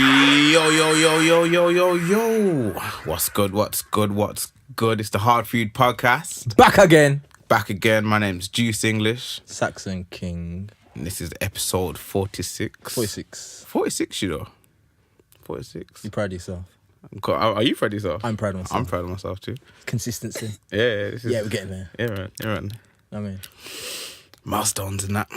Yo, yo, yo, yo, yo, yo, yo. What's good? What's good? What's good? It's the Hardfood podcast. Back again. Back again. My name's Juice English. Saxon King. And this is episode 46. 46. 46, you know. 46. You proud of yourself? Are you proud of yourself? I'm proud of myself. I'm proud of myself too. Consistency. Yeah. Yeah, we're getting there. Yeah, right. Yeah, right. I mean, milestones and that.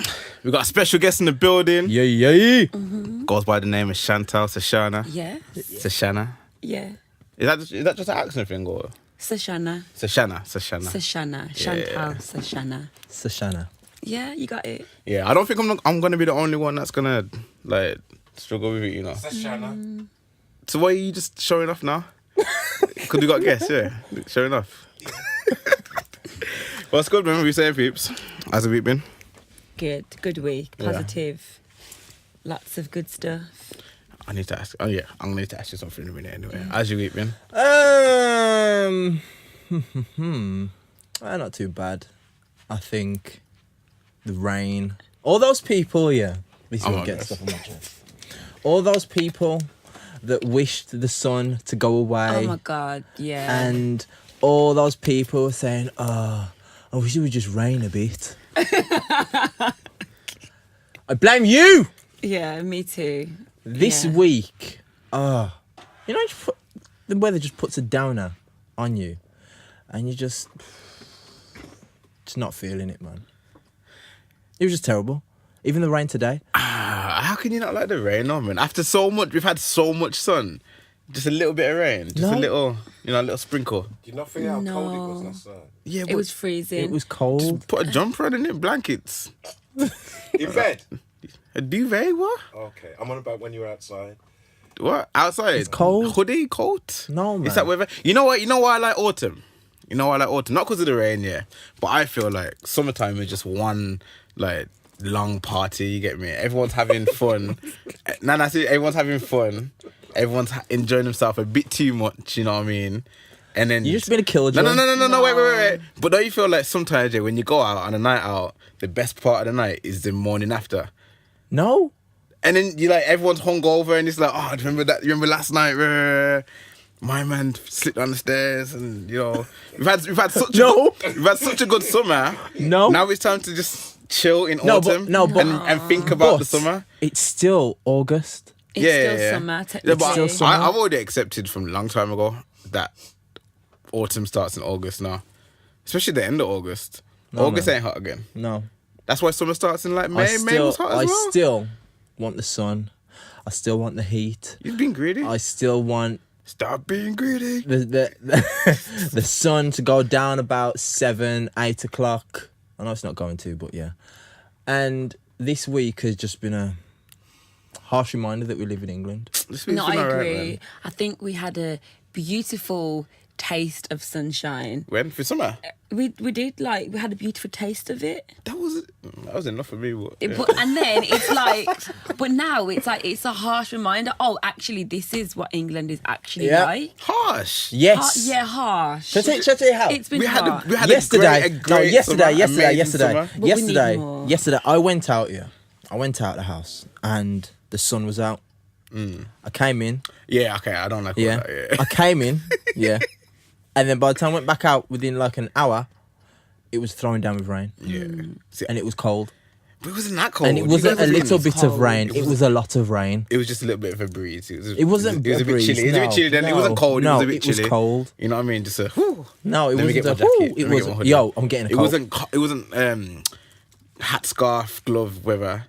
We got a special guest in the building. yay. Mm-hmm. Goes by the name of Chantel Sachanna. Yeah. Sachanna. Yeah. Is that just an accent thing or? Sachanna. Sachanna. Chantel Sachanna. Sachanna. Yeah, you got it. Yeah, I don't think I'm gonna be the only one that's gonna like struggle with it, you know. Sachanna. So why are you just showing off now? Because we got guests, yeah. Showing off. Well, it's good, man. What are you saying, peeps? How's the week been? Good week. Positive. Lots of good stuff. I need to ask. Oh yeah, I'm gonna need to ask you something in a minute anyway. How's your week been? Not too bad. I think the rain. All those people, yeah. This I'm will not get guess. stuff on my chest. All those people that wished the sun to go away. Oh my God, yeah. And all those people saying, "Oh, I wish it would just rain a bit." I blame you. Yeah, me too. This Yeah. week, the weather just puts a downer on you, and you just not feeling it, man. It was just terrible. Even the rain today. How can you not like the rain, no, man? After we've had so much sun. Just a little bit of rain. Just No. a little sprinkle. Do you not think how cold it was last night? Yeah, It was freezing. It was cold. Just put a jumper on it, blankets. In bed? A duvet, what? Okay. I'm on about when you were outside. What? Outside? It's cold. Hoodie, coat? No, man. It's that weather. You know what? You know why I like autumn? Not because of the rain, yeah. But I feel like summertime is just one, like, long party, you get me? Everyone's having fun. Everyone's having fun. Everyone's enjoying themselves a bit too much, you know what I mean? And then... You just been a killjoy. No, wait. But don't you feel like sometimes, yeah, when you go out on a night out, the best part of the night is the morning after? No. And then you like everyone's hungover and it's like, oh, do you remember last night? My man slipped down the stairs and we've had such a good summer. No. Now it's time to just chill in autumn and think about the summer. It's still August. It's still summer, Yeah, technically. but still summer. I've already accepted from a long time ago that autumn starts in August now. Especially the end of August. August ain't hot again. No. That's why summer starts in like May. May was hot as well. I still want the sun. I still want the heat. You've been greedy. I still want Stop being greedy. the sun to go down about 7, 8 o'clock. I know it's not going to, but yeah. And this week has just been a harsh reminder that we live in England. No, I agree. I think we had a beautiful taste of sunshine. When? For summer? We did, we had a beautiful taste of it. That was enough for me. But, yeah. And then it's like, but now it's like, it's a harsh reminder. Oh, actually, this is what England is actually like. Harsh. Yes. Harsh. Shall I tell you how? It's been We harsh. had yesterday, a great yesterday, summer. But we need more. yesterday, I went out the house and the sun was out. I came in. Yeah, okay, I don't like all that. Yeah. I came in, and then by the time I went back out, within like an hour, it was throwing down with rain. Yeah. See, And it was cold. but it wasn't that cold. And it wasn't a little bit of cold. rain. It was a lot of rain. It was just a little bit of a breeze. It wasn't It was a bit breeze, chilly. It was a bit chilly then. It wasn't cold. No, it was a bit chilly. it was cold. You know what I mean? Just a whew. No, it Let me wasn't. get my jacket. It Let me get my was. hoodie. Yo, I'm getting a cold. It wasn't hat, scarf, glove, weather.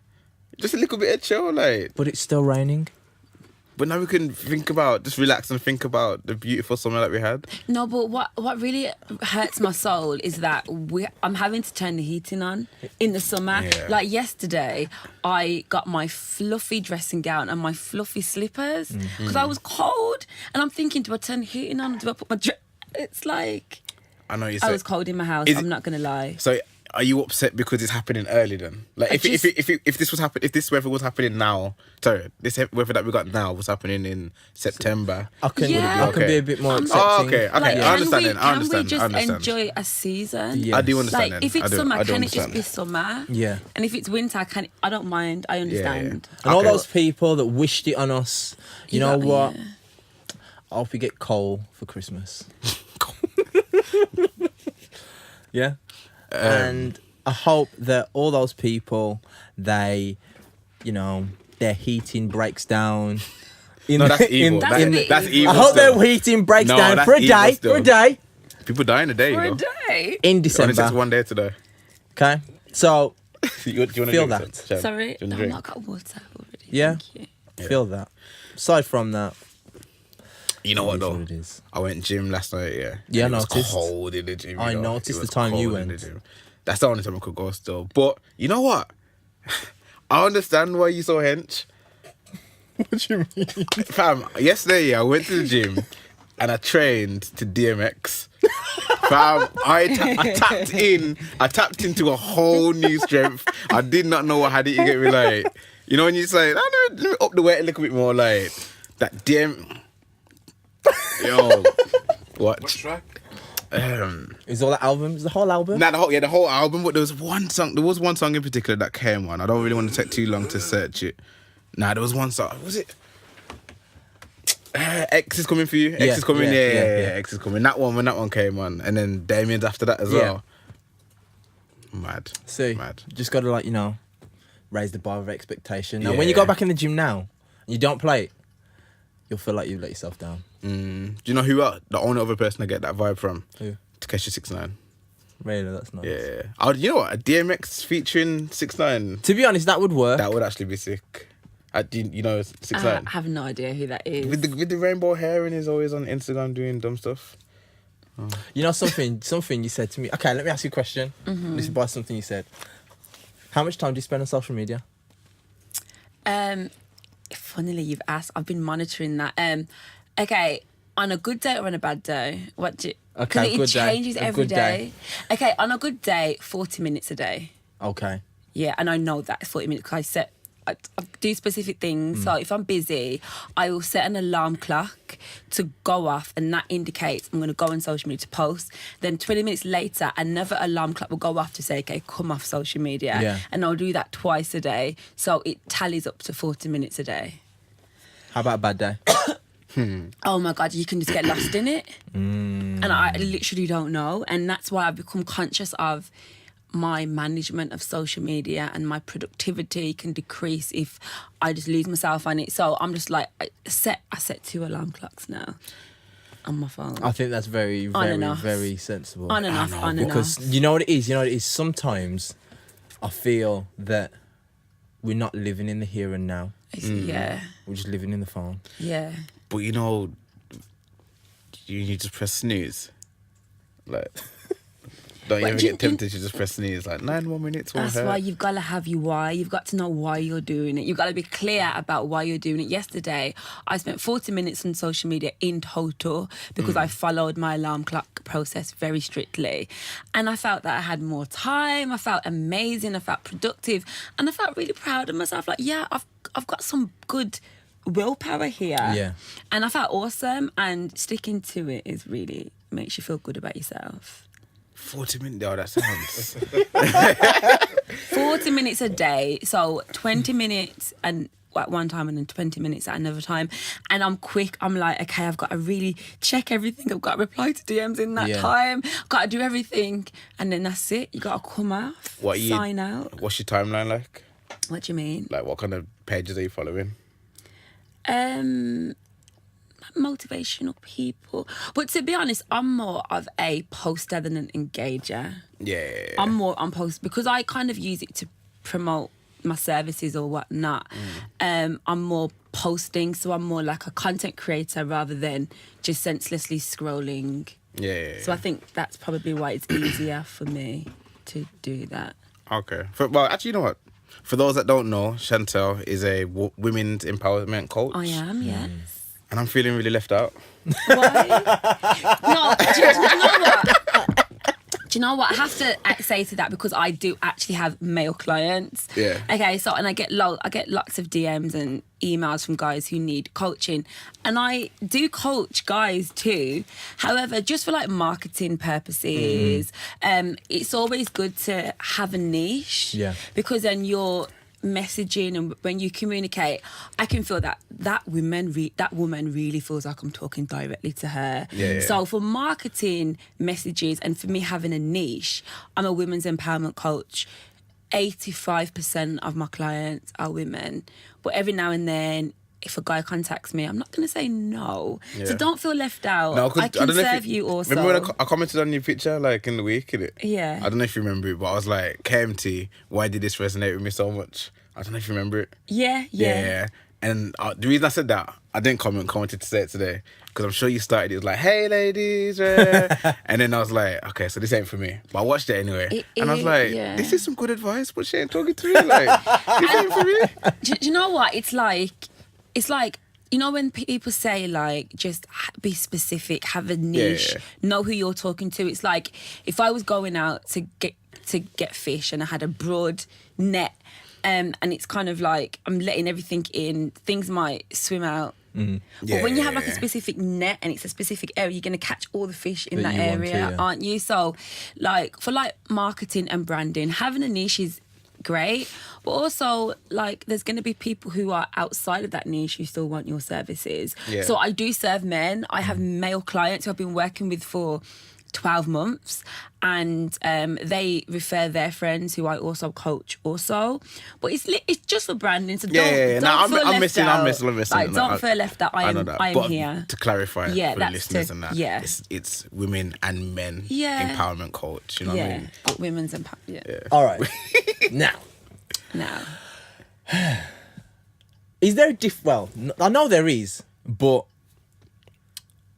Just a little bit of chill, like. But it's still raining. But now we can just relax and think about the beautiful summer that we had. No, but what really hurts my soul is that I'm having to turn the heating on in the summer. Yeah. Like yesterday, I got my fluffy dressing gown and my fluffy slippers because I was cold. And I'm thinking, do I turn the heating on? Do I put my dress? It's like, I know you I said. was cold in my house. I'm not going to lie. So are you upset because it's happening early then? Like if this weather was happening now, this weather that we got now was happening in September. I can Okay. be a bit more accepting. Oh, okay. Like, I understand then. I Can we just understand. enjoy a season? Yeah. I do understand. Like, then. if it's I do summer, can it just understand. be summer? Yeah. And if it's winter, I don't mind. I understand. And all Okay. those people that wished it on us, you know what? Yeah. I hope you get coal for Christmas. Yeah. And I hope that all those people, their heating breaks down. No, that's evil. That's evil. I hope still. their heating breaks No, down that's for a evil day. still. For a day. People die in a day, For you a know. day. In Only December. takes one day today. Okay. So, Do you want to Feel drink that. some? Chef? Sorry, Do you no, wanna drink? I got water already. Yeah. Thank you. feel that. Aside from that, You know what it is though? what it is. I went gym last night, yeah. Yeah, And I it was noticed. cold in the gym. I you know. noticed It was the time you cold in the went. gym. That's the only time I could go still. But you know what? I understand why you so hench. What do you mean? Fam, yesterday I went to the gym and I trained to DMX. Fam, I tapped into a whole new strength. I did not know I had it. You get me, like, you know when you say, let me up the weight a little bit more, like that DM. Yo, What what? track? Is all the album? Is the whole album? Not the whole album, but there was one song. There was one song in particular that came on. I don't really want to take too long to search it. Nah, there was one song. Was it? X is coming for you. X is coming. Yeah. X is coming. That one when that one came on, and then Damien's after that as well. Mad. See, Mad. just got to raise the bar of expectation. Now, Yeah. when you go back in the gym now, and you don't play it, you'll feel like you've let yourself down. Do you know who the only other person I get that vibe from? Who? Takeshi 6ix9ine. Really, that's nice. Yeah. You know what? A DMX featuring 6ix9ine. To be honest, that would work. That would actually be sick. You know 6ix9ine? I have no idea who that is. With the rainbow hair and he's always on Instagram doing dumb stuff. You know something you said to me. Okay, let me ask you a question. This is about something you said. How much time do you spend on social media? Funnily, you've asked. I've been monitoring that. Okay, on a good day or on a bad day? What do? Okay, it good day. changes A every good day. day. Okay, on a good day, 40 minutes a day. Okay. Yeah, and I know that 40 minutes because I do specific things. So if I'm busy, I will set an alarm clock to go off, and that indicates I'm going to go on social media to post. Then 20 minutes later, another alarm clock will go off to say, okay, come off social media. Yeah. And I'll do that twice a day. So it tallies up to 40 minutes a day. How about a bad day? Oh my God, you can just get lost in it. And I literally don't know. And that's why I've become conscious of my management of social media, and my productivity can decrease if I just lose myself on it. So I'm just like, I set 2 alarm clocks now on my phone. I think that's very, On very, and off. very sensible. On and off, on and Because off. you know what it is? Sometimes I feel that we're not living in the here and now. Yeah, We're just living in the phone. yeah. But you need to press snooze. Like, don't you ever get tempted to just press snooze? Like, 9 more minutes won't That's hurt. why you've got to have your why. You've got to know why you're doing it. You've got to be clear about why you're doing it. Yesterday, I spent 40 minutes on social media in total because I followed my alarm clock process very strictly. And I felt that I had more time. I felt amazing. I felt productive. And I felt really proud of myself. Like, yeah, I've got some good willpower here. Yeah. And I felt awesome. And sticking to it is really makes you feel good about yourself. 40 minutes, that sounds. 40 minutes a day, so 20 minutes and at one time and then 20 minutes at another time. And I'm quick. I'm like, okay, I've got to really check everything. I've got to reply to DMs in that time. Got to do everything. And then that's it. You got to come off, sign out. What's your timeline like? What do you mean? Like, what kind of pages are you following? Motivational people. But to be honest, I'm more of a poster than an engager. Yeah. I'm more on post because I kind of use it to promote my services or whatnot. I'm more posting, so I'm more like a content creator rather than just senselessly scrolling. Yeah. So I think that's probably why it's easier for me to do that. Okay. Well, actually, you know what? For those that don't know, Chantel is a women's empowerment coach. I am, yes. And I'm feeling really left out. Why? No, do you know what? Do you know what? I have to say to that because I do actually have male clients. Yeah. Okay, so and I get lots of DMs and emails from guys who need coaching, and I do coach guys too. However, just for like marketing purposes, it's always good to have a niche. Yeah. Because then you're messaging, and when you communicate, I can feel that woman really feels like I'm talking directly to her. Yeah. So for marketing messages and for me having a niche, I'm a women's empowerment coach. 85% of my clients are women, but every now and then if a guy contacts me, I'm not going to say no. Yeah. So don't feel left out. No, 'cause I can don't know if serve you also. Remember when I commented on your picture like in the week, innit? Yeah. I don't know if you remember it, but I was like, KMT, why did this resonate with me so much? I don't know if you remember it. Yeah. And the reason I said that, I didn't commented to say it today, because I'm sure you started it was like, hey ladies, and then I was like, okay, so this ain't for me. But I watched it anyway, and I was like, this is some good advice, but she ain't talking to me. Like, this ain't for me. Do you know what? It's like, you know when people say like, just be specific, have a niche, know who you're talking to. It's like if I was going out to get fish and I had a broad net, and it's kind of like I'm letting everything in, things might swim out. But when you have like a specific net and it's a specific area, you're going to catch all the fish in that area, aren't you? So like for like marketing and branding, having a niche is great, but also like there's going to be people who are outside of that niche who still want your services. So I do serve men. I have male clients who I've been working with for 12 months, and they refer their friends who I also coach also. But it's just for branding, so don't feel I'm left missing. out. Like, don't feel left out. I am but here. To clarify for the that's listeners to- and that, yeah. it's women and men empowerment coach. You know what I mean? But women's empowerment. Yeah. All right. Now, is there well, I know there is, but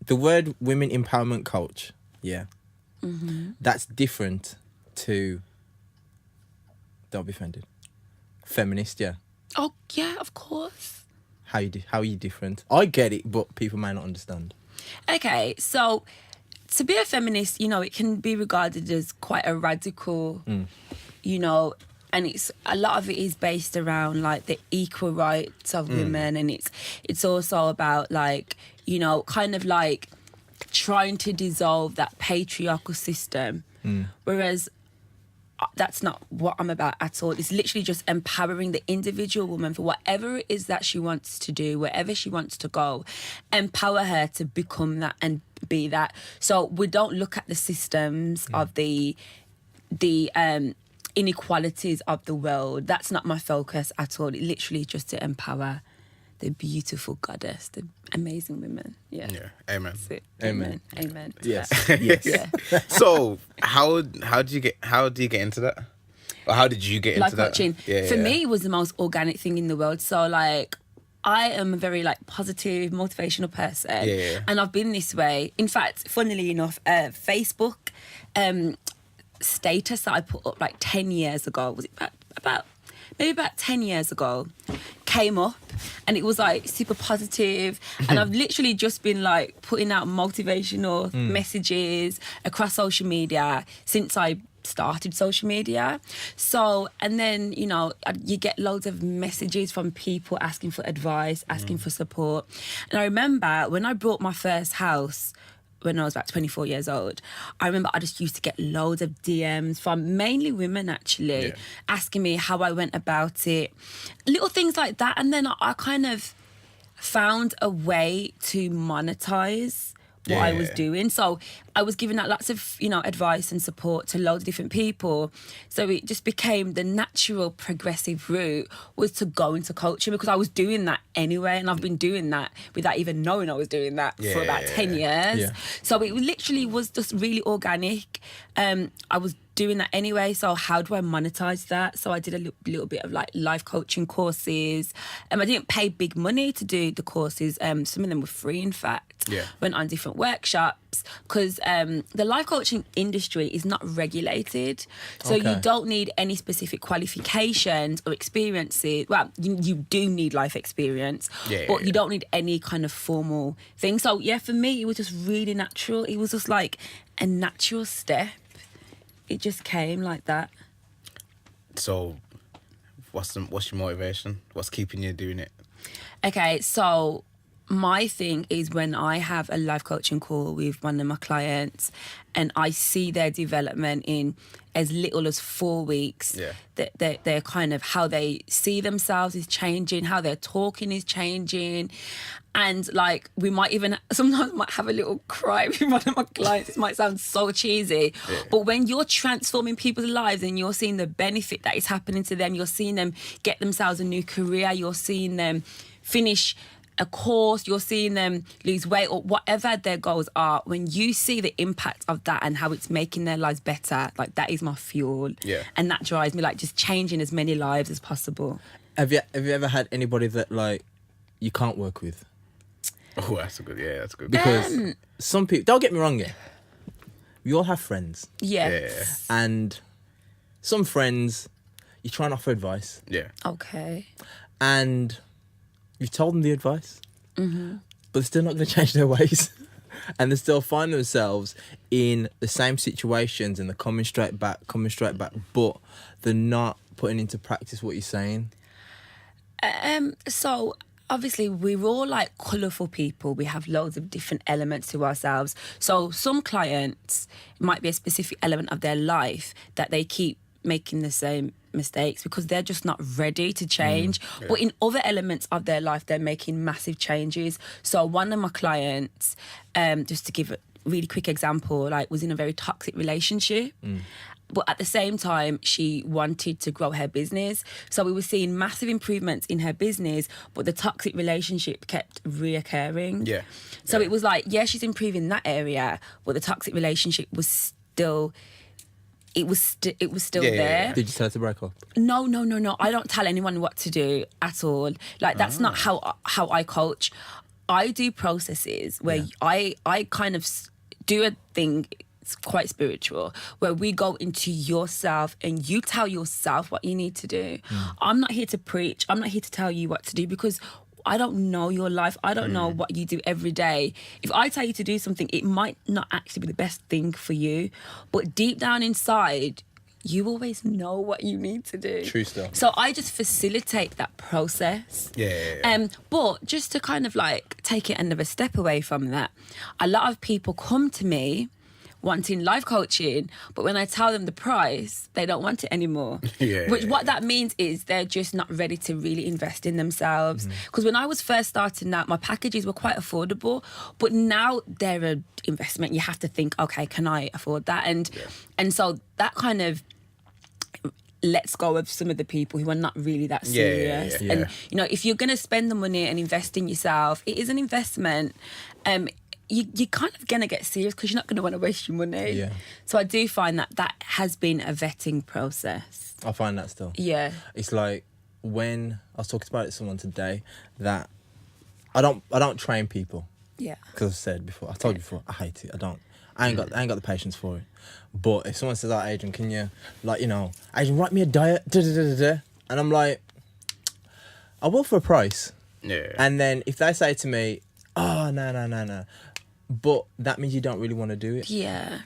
the word women empowerment coach, that's different to, don't be offended, feminist, Oh yeah, of course. How are you different? I get it, but people may not understand. Okay, so to be a feminist, you know, it can be regarded as quite a radical, you know, and it's a lot of it is based around like the equal rights of women, and it's also about like, you know, kind of like trying to dissolve that patriarchal system, whereas that's not what I'm about at all. It's literally just empowering the individual woman for whatever it is that she wants to do, wherever she wants to go, empower her to become that and be that. So we don't look at the systems of the inequalities of the world. That's not my focus at all. It literally is just to empower the beautiful goddess, the amazing women. Yeah. Amen. That's it. Amen. Amen. Yes. Yeah. So how do you get into that? Or how did you get Life into that? coaching. For me, it was the most organic thing in the world. So like, I am a very like positive, motivational person, and I've been this way. In fact, funnily enough, Facebook status that I put up like 10 years ago, was it about 10 years ago, came up, and it was like super positive, and I've literally just been like putting out motivational messages across social media since I started social media. So, and then, you know, you get loads of messages from people asking for advice, asking for support. And I remember when I bought my first house when I was about 24 years old, I remember I just used to get loads of DMs from mainly women actually, asking me how I went about it, little things like that. And then I kind of found a way to monetize what I was doing. So I was giving out lots of, you know, advice and support to loads of different people. So it just became the natural progressive route was to go into coaching, because I was doing that anyway, and I've been doing that without even knowing I was doing that for about 10 years. Yeah. So it literally was just really organic. I was doing that anyway, so how do I monetize that? So I did a little bit of like life coaching courses. I didn't pay big money to do the courses. Some of them were free, in fact. Went on different workshops, because the life coaching industry is not regulated, so you don't need any specific qualifications or experiences. Well, you do need life experience, but you don't need any kind of formal thing. So for me, it was just really natural. It was just like a natural step it just came like that. So, what's your motivation? What's keeping you doing it? Okay, so my thing is when I have a life coaching call with one of my clients and I see their development in as little as 4 weeks, that they're kind of how they see themselves is changing, how their talking is changing. And like we might sometimes have a little cry with one of my clients. It might sound so cheesy, but when you're transforming people's lives and you're seeing the benefit that is happening to them, you're seeing them get themselves a new career, you're seeing them finish a course, you're seeing them lose weight or whatever their goals are, when you see the impact of that and how it's making their lives better, like that is my fuel. Yeah. And that drives me, like just changing as many lives as possible. Have you ever had anybody that like you can't work with? Oh, that's good. Because some people, don't get me wrong, we all have friends. Yes. And some friends, you try and offer advice. Yeah. Okay. And you've told them the advice, but they're still not going to change their ways. And they still find themselves in the same situations and they're coming straight back, but they're not putting into practice what you're saying. So obviously we're all like colourful people. We have loads of different elements to ourselves. So some clients, it might be a specific element of their life that they keep making the same mistakes because they're just not ready to change. But in other elements of their life, they're making massive changes. So one of my clients, just to give a really quick example, like was in a very toxic relationship. But at the same time, she wanted to grow her business. So we were seeing massive improvements in her business, but the toxic relationship kept reoccurring. Yeah. So it was like, yeah, she's improving that area, but the toxic relationship was still... It was still there. Did you tell her to break up? No. I don't tell anyone what to do at all. Like that's not how I coach. I do processes where I kind of do a thing. It's quite spiritual, where we go into yourself and you tell yourself what you need to do. I'm not here to preach. I'm not here to tell you what to do because I don't know your life. I don't know what you do every day. If I tell you to do something, it might not actually be the best thing for you. But deep down inside, you always know what you need to do. True stuff. So I just facilitate that process. Yeah. But just to kind of like take it another step away from that, a lot of people come to me wanting life coaching, but when I tell them the price, they don't want it anymore. What that means is they're just not ready to really invest in themselves. Because when I was first starting out, my packages were quite affordable, but now they're an investment. You have to think, okay, can I afford that? And so that kind of lets go of some of the people who are not really that serious. And, you know, if you're going to spend the money and invest in yourself, it is an investment. You're kind of going to get serious because you're not going to want to waste your money. Yeah. So I do find that has been a vetting process. I find that still. Yeah. It's like when I was talking about it to someone today that I don't train people. Yeah. Because I said before, I told you before, I hate it. I ain't got the patience for it. But if someone says, "Oh, Adrian, can you, like, you know, Adrian, write me a diet, and I'm like, I will for a price. Yeah. And then if they say to me, "Oh, no," but that means you don't really want to do it. Yeah.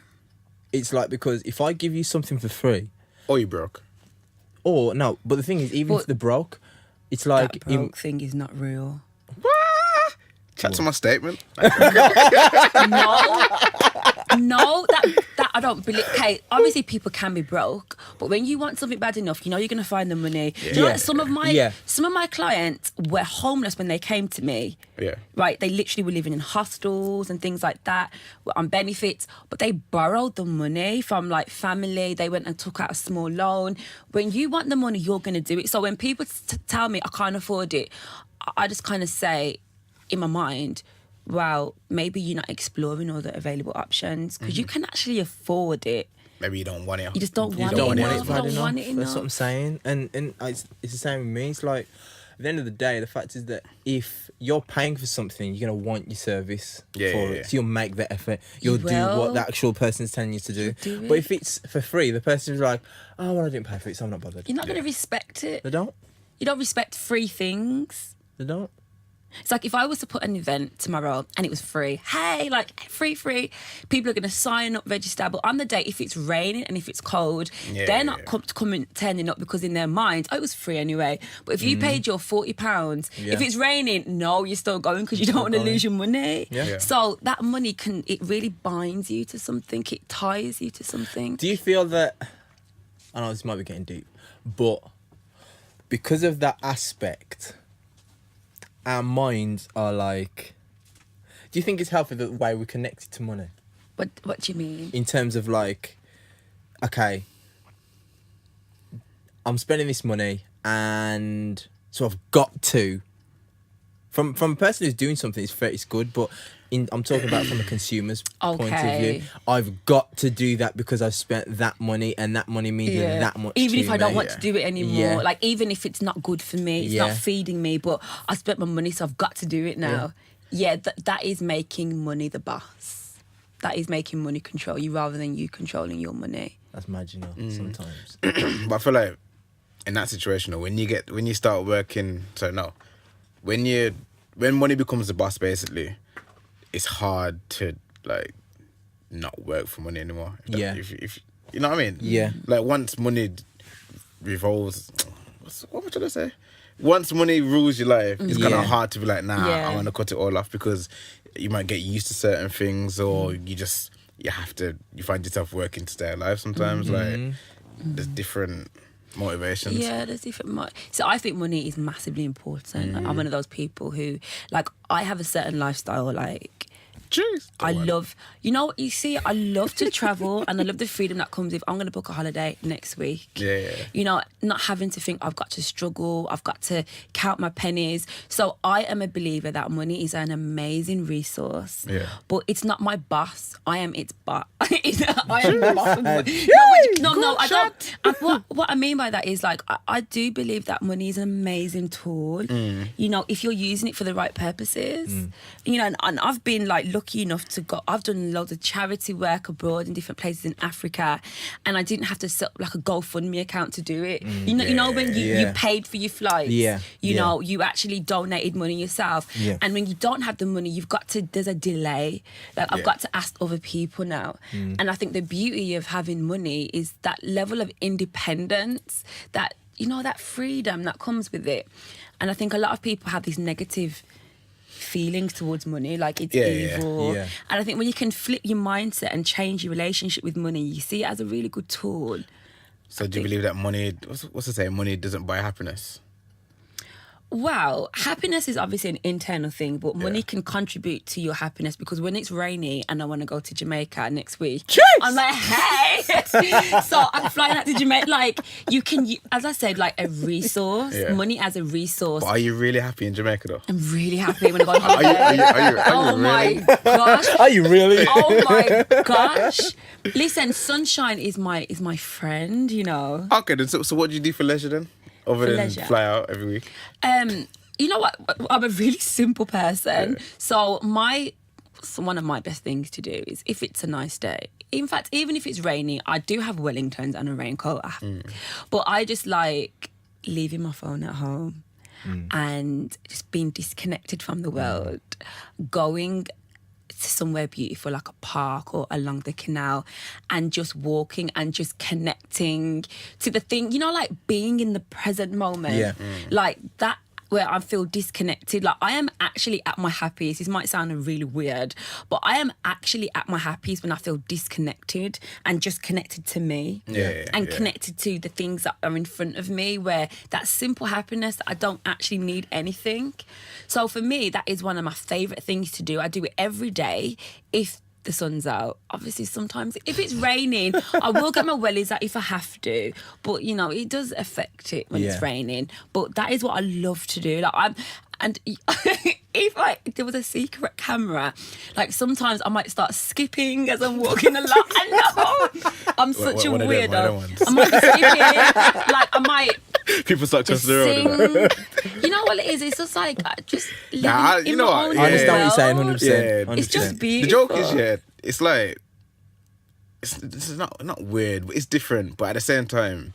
It's like, because if I give you something for free, Or you broke. or no, but the thing is, even But if they're broke, it's like That broke thing is not real. Chat to my statement. No, that I don't believe. Okay, obviously people can be broke, but when you want something bad enough, you know you're going to find the money. Do you know, like some of my clients were homeless when they came to me. Yeah. Right, they literally were living in hostels and things like that, were on benefits, but they borrowed the money from like family. They went and took out a small loan. When you want the money, you're going to do it. So when people tell me I can't afford it, I just kind of say in my mind, well, maybe you're not exploring all the available options because you can actually afford it. Maybe you don't want it. You just don't want it don't enough. want it bad You don't want it enough. That's what I'm enough. saying. And it's the same with me. It's like, at the end of the day, the fact is that if you're paying for something, you're going to want your service for it. So you'll make the effort. You'll do what the actual person's telling you to do. Do But it. if it's for free, the person's like, oh, well, I didn't pay for it, so I'm not bothered. You're not going to respect it. They don't. You don't respect free things. They don't. It's like if I was to put an event tomorrow and it was free, hey, like free, people are going to sign up, register. But on the day, if it's raining and if it's cold, they're not turning up because in their minds, oh, it was free anyway. But if you paid your £40, if it's raining, no, you're still going because you don't want to lose your money. Yeah. So that money it really binds you to something. It ties you to something. Do you feel that, I know this might be getting deep, but because of that aspect, our minds are like, do you think it's healthy the way we're connected to money? What do you mean? In terms of like, okay, I'm spending this money and so I've got to, from a person who's doing something, it's good, but I'm talking about from a consumer's point of view. I've got to do that because I've spent that money and that money means that much even to if I don't me. want to do it anymore, like even if it's not good for me, it's not feeding me, but I spent my money, so I've got to do it now. That is making money the boss. That is making money control you rather than you controlling your money. That's marginal sometimes. But I feel like in that situation, or when you start working, when money becomes the boss, basically, it's hard to like not work for money anymore. If you know what I mean? Yeah. Like once money revolves, what am I trying to say? Once money rules your life, it's kind of hard to be like, nah, I want to cut it all off, because you might get used to certain things, or you find yourself working to stay alive sometimes. Like there's different motivations. Yeah, there's different. So I think money is massively important. Like, I'm one of those people who, like, I have a certain lifestyle. Like, Jeez, I love to travel, and I love the freedom that comes with, I'm going to book a holiday next week. Yeah. You know, not having to think I've got to struggle, I've got to count my pennies. So I am a believer that money is an amazing resource. Yeah. But it's not my boss. I am its boss. I am the boss of money. No, I don't. What I mean by that is, like, I do believe that money is an amazing tool. You know, if you're using it for the right purposes. You know, and I've been like lucky enough to go. I've done loads of charity work abroad in different places in Africa, and I didn't have to set up like a GoFundMe account to do it. You know when you paid for your flights. You know, you actually donated money yourself. And when you don't have the money, there's a delay. Like I've got to ask other people now. And I think the beauty of having money is that level of independence, that, you know, that freedom that comes with it. And I think a lot of people have these negative feelings towards money, like it's evil. And I think when you can flip your mindset and change your relationship with money, you see it as a really good tool. So do you believe that money, what's to say, money doesn't buy happiness? Well, happiness is obviously an internal thing, but money can contribute to your happiness, because when it's rainy and I want to go to Jamaica next week, I'm like, hey! So I'm flying out to Jamaica. Like, you can, as I said, like a resource, money as a resource. But are you really happy in Jamaica though? I'm really happy when I go on holiday. Are you my really? gosh. Are you really? Oh my gosh. Listen, sunshine is my friend, you know. Okay, then so what do you do for leisure then? Other than fly out every week? You know what? I'm a really simple person. So one of my best things to do is, if it's a nice day, in fact, even if it's raining, I do have Wellingtons and a raincoat. But I just like leaving my phone at home and just being disconnected from the world, going to somewhere beautiful like a park or along the canal, and just walking and just connecting to the thing, you know, like being in the present moment. Like that, where I feel disconnected. Like I am actually at my happiest. This might sound really weird, but I am actually at my happiest when I feel disconnected and just connected to me and connected to the things that are in front of me, where that simple happiness that I don't actually need anything. So for me, that is one of my favourite things to do. I do it every day if the sun's out. Obviously, sometimes if it's raining, I will get my wellies out if I have to. But you know, it does affect it when it's raining. But that is what I love to do. Like if there was a secret camera, like sometimes I might start skipping as I'm walking along. I know I'm such a weirdo. I might be skipping. Like I might. People start just crossing the road. You know what it is? It's just like just living you in know my what? own I understand what you're saying, world. 100%. 100%. It's just The beautiful. joke is, it's like, it's not weird, but it's different. But at the same time,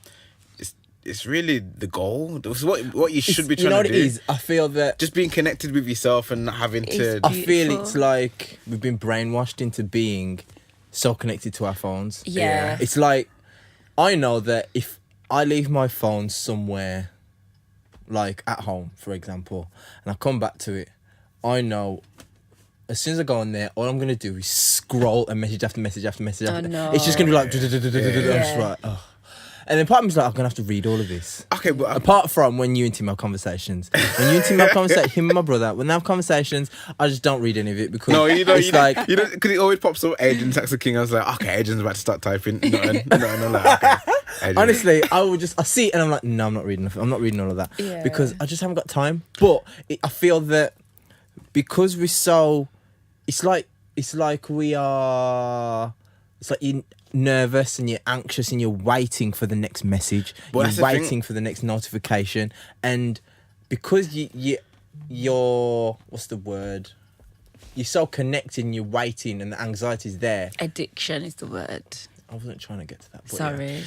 it's really the goal. It's what you should be You know trying what to it do. is? I feel that Just being connected with yourself and not having to. It's I feel beautiful. it's like we've been brainwashed into being so connected to our phones. Yeah. It's like I know that if I leave my phone somewhere, like at home, for example, and I come back to it, I know as soon as I go on there, all I'm gonna do is scroll and message after message after message. Oh, After. no. It's just gonna be like, I'm just Yeah. like, oh. And then part of me's like, I'm gonna have to read all of this. Okay, but Apart from when you and Tim have conversations, him and my brother, when they have conversations, I just don't read any of it because no, it's like because it always pops up. Adrian, Saxon King. I was like, okay, Adrian's about to start typing. No, I'm like, okay. Adrian. honestly, I see it and I'm like, no, I'm not reading. I'm not reading all of that Yeah. because I just haven't got time. But I feel that because we're so, it's like we are. It's like you're nervous and you're anxious and you're waiting for the next message. Well, that's you're the thing. waiting for the next notification, and because you're what's the word? You're so connected and you're waiting and the anxiety's there. Addiction is the word. I wasn't trying to get to that. But Sorry. yeah.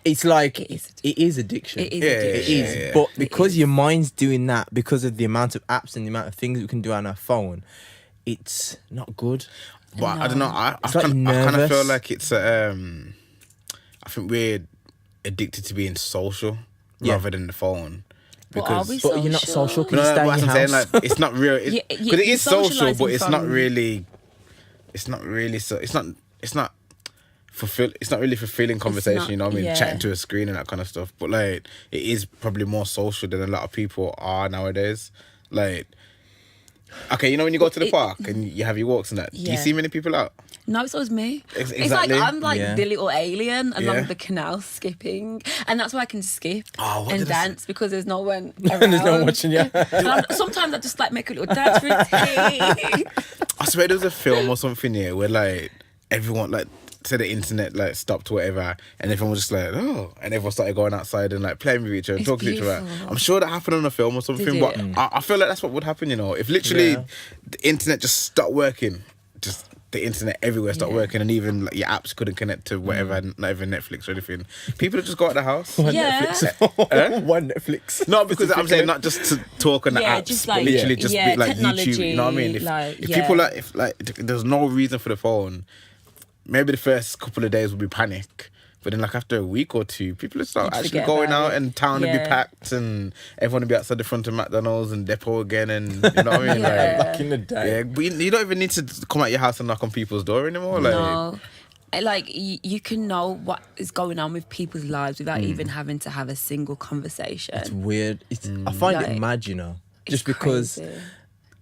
It's like It is. it is addiction. It is Yeah, addiction. It is, yeah. but because is. your mind's doing that, because of the amount of apps and the amount of things we can do on our phone, it's not good. But I don't know. I It's like kind of nervous. feel like it's. I think we're addicted to being social Yeah. rather than the phone. But are we But you're not social. Can No, you no, stay what in I'm your saying, house? like, it's not real. Because Yeah, it you're is social, socialising but it's not from- really. It's not really so. It's not It's not really fulfilling conversation. not- You know what I mean? yeah. Chatting to a screen and that kind of stuff. But like, it is probably more social than a lot of people are nowadays. Like, okay, you know when you go to the park and you have your walks and that. Do you Yeah. see many people out? No, it's always me. It's exactly. like I'm like Yeah. the little alien along Yeah. the canal skipping, and that's why I can skip Oh, what and did I say? dance because there's no one around. And there's no one watching you. Sometimes I just like make a little dance routine. I swear there was a film or something here where like everyone like said the internet like stopped or whatever, and everyone was just like, oh, and everyone started going outside and like playing with each other and It's talking to each other. beautiful. I'm sure that happened on a film or something, Did but it? I feel like that's what would happen, you know, if literally Yeah. the internet just stopped working, just the internet everywhere stopped Yeah. working, and even like, your apps couldn't connect to whatever, not even Netflix or anything. People would just go out of the house. Yeah. One Netflix. No, because I'm saying not just to talk on the Yeah, apps, just but like- literally yeah, just yeah, be like YouTube. technology, You know what I mean? If, like, if yeah. people like, if like, there's no reason for the phone, maybe the first couple of days would be panic. But then, like after a week or two, people would start You'd actually forget going about out, it. and town would be Yeah. packed, and everyone would be outside the front of McDonald's and Depot again, and you know what I mean? Yeah. Back in the day. Yeah, but you don't even need to come out your house and knock on people's door anymore. Like, No. Like you can know what is going on with people's lives without even having to have a single conversation. It's weird. I find Like, it mad, you know, It's just because crazy.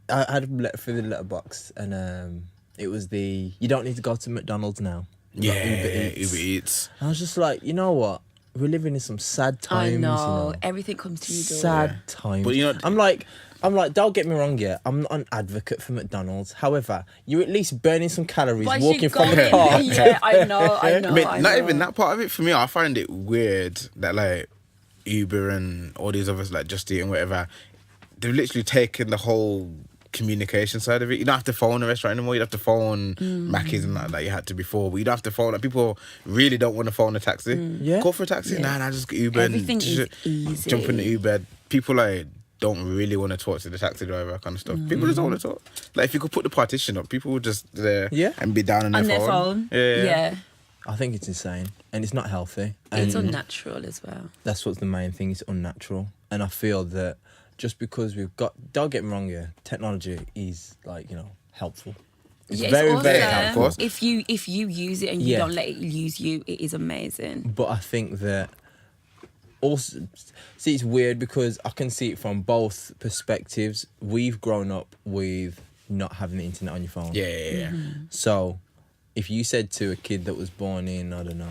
I had a letter through the letterbox, and it was you don't need to go to McDonald's now. yeah, Like Uber Eats. I was just like, you know what? We're living in some sad times. I know. You know? Everything comes to you. Sad times. But you know- I'm like, don't get me wrong, yeah. I'm not an advocate for McDonald's. However, you're at least burning some calories But walking you from the going- car. Yeah, I know. I mean, I not know. even that part of it for me. I find it weird that like Uber and all these others like Just Eat and whatever, they've literally taken the whole communication side of it. You don't have to phone a restaurant anymore. You don't have to phone Mackey's and that like you had to before. But you don't have to phone. Like people really don't want to phone a taxi. Yeah. Call for a taxi. Yeah. Nah, just get Uber. Everything and is easy. Jump in the Uber. People like don't really want to talk to the taxi driver kind of stuff. People just don't want to talk. Like if you could put the partition up, people would just Yeah. and be down on On their their phone. Yeah. I think it's insane and it's not healthy. It's And unnatural as well. that's what's the main thing. It's unnatural, and I feel that just because don't get me wrong, yeah, technology is like helpful. It's Yeah, very also, very helpful. helpful. If you use it and you Yeah. don't let it use you, it is amazing. But I think that also, see, it's weird because I can see it from both perspectives. We've grown up with not having the internet on your phone. Yeah. So, if you said to a kid that was born in, I don't know,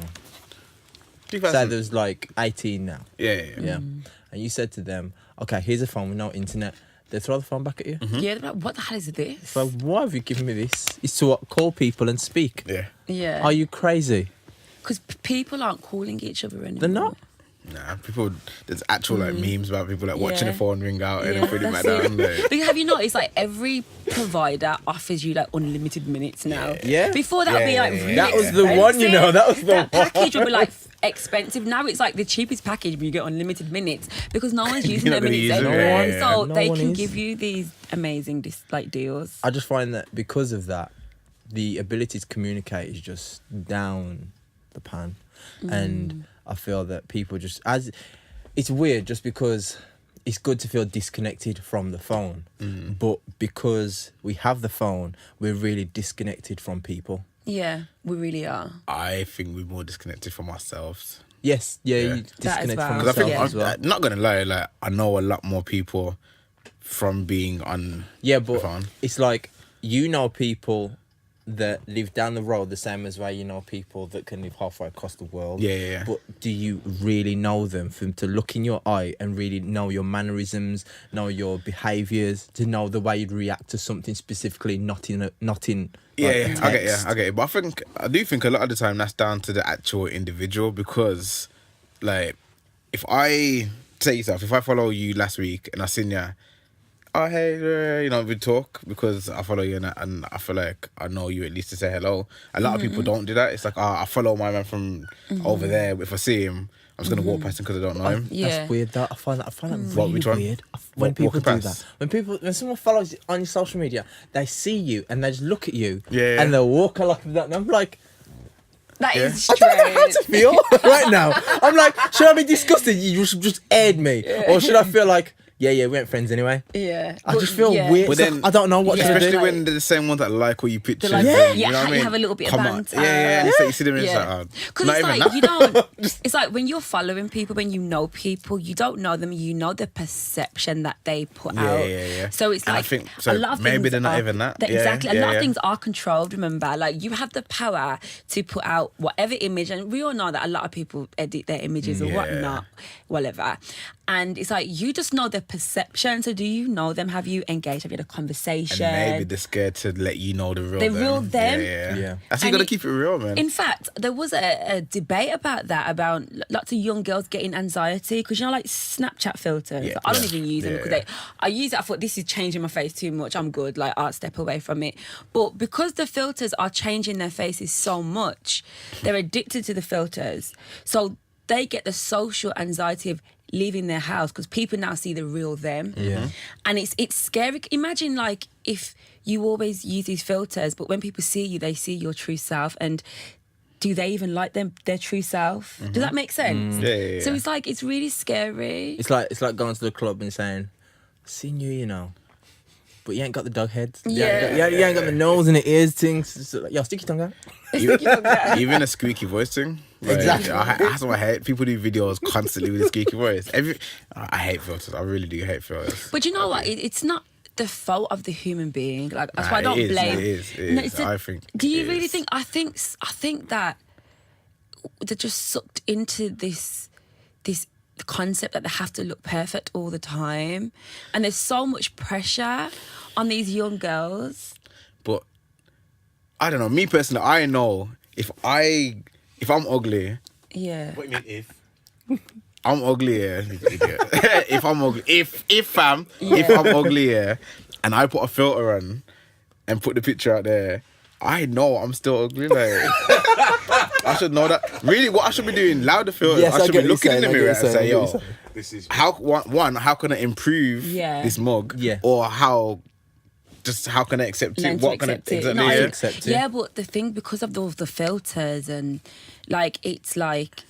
say 2000. there was like 18 now, Yeah. yeah, and you said to them, okay, here's a phone with no internet, they throw the phone back at you. Yeah, they're like, what the hell is this? So why have you given me this? It's to what, call people and speak. Yeah. Yeah. Are you crazy? Because people aren't calling each other anymore. They're not. Nah, people. There's actual like memes about people like watching Yeah. the phone ring out and Yeah, then putting it back that's down. it. Like, But have you noticed, like, every provider offers you, like, unlimited minutes now? Yeah. Before, that would be, like, Yeah. really That was the one, you know, that was the That one. package would be, like, expensive. Now it's like the cheapest package, but you get unlimited minutes because no one's using You're their not gonna minutes use it, anymore. yeah. So No they one can is. give you these amazing deals. I just find that because of that, the ability to communicate is just down the pan. And I feel that people just, as it's weird just because it's good to feel disconnected from the phone. But because we have the phone, we're really disconnected from people. Yeah, we really are. I think we're more disconnected from ourselves. Yes, yeah, Yeah. you disconnect well. from Because I think, yourself as well. I'm not gonna lie, like I know a lot more people from being on Yeah, the but phone. it's like you know people that live down the road the same as where you know people that can live halfway across the world. Yeah. But do you really know them? For them to look in your eye and really know your mannerisms, know your behaviours, to know the way you'd react to something specifically, not in. Yeah, like, I get text. it. But I do think a lot of the time that's down to the actual individual because, like, if I follow you last week and I seen ya, oh hey, we talk because I follow you and I feel like I know you at least to say hello. A lot of people don't do that. It's like, I follow my man from over there. But if I see him, I'm just gonna walk past him because I don't know him. Yeah. That's weird. That I find that really What, which one? weird. When What, people walking do past? that, when someone follows you on your social media, they see you and they just look at you, Yeah. and they'll walk like that. And I'm like, That Yeah. is I don't know how to strange. feel right now. I'm like, should I be disgusted? You just aired me, or should I feel like, yeah, we ain't friends anyway? Yeah. I just feel yeah. weird. But It's like, then- I don't know what Yeah. to Especially do. when they're the same ones that like all your pictures. like, and, yeah, you know what I you mean? have a little bit of Come on. banter. Yeah. And it's like you see them and it's Yeah. like, Because not it's even like that. you don't. It's like when you're following people, when you know people, you don't know them. You know the perception that they put Yeah, out. yeah. So it's And I like think- so a lot of maybe things they're not are- even that. Yeah, exactly. A yeah, lot yeah. of things are controlled. Remember, like you have the power to put out whatever image, and we all know that a lot of people edit their images or Yeah. whatnot, whatever. And it's like you just know the perception. So do you know them? Have you engaged? Have you had a conversation? And maybe they're scared to let you know the real The them. real them? Yeah. That's you And gotta it- keep it real, man. In fact, there was a debate about that, about lots of young girls getting anxiety because, like Snapchat filters. Yeah. I don't Yeah. even use them Yeah. because I use it. I thought this is changing my face too much. I'm good. Like, I'll step away from it. But because the filters are changing their faces so much, they're addicted to the filters. So they get the social anxiety of leaving their house because people now see the real them. Yeah. And it's scary. Imagine like if you always use these filters, but when people see you, they see your true self. And do they even like their true self? Does that make sense? Yeah. So it's like, it's really scary. It's like going to the club and saying, "Seen you, but you ain't got the dog heads. Yeah. You ain't got the nose and the ears things. It's like, yo, stick your tongue out." Even a squeaky voice thing. Like, Exactly. That's what I hate. People do videos constantly with a squeaky voice. I hate filters. I really do hate filters. But you know what? It's not the fault of the human being. Like, that's Nah, why I don't it is, blame. it is, it No, is. it's a- I think Do you it really is. think? I think that they're just sucked into this concept that they have to look perfect all the time, and there's so much pressure on these young girls. But I don't know. Me personally, I know if I'm ugly, Yeah. What do you mean if? I'm ugly, yeah. you idiot. If I'm ugly, if I'm ugly, yeah, and I put a filter on and put the picture out there, I know I'm still ugly. Like I should know that. Really, what I should be doing? Loud the filter. Yes, I I should get be what looking you're in the saying, I mirror get and what say, you're yo, saying. This is how how can I improve Yeah. this mug? Yeah. Or how can I accept Learn it? to What can I accept it. exactly? No, I yeah. accept it. Yeah, but the thing, because of the filters and like, it's like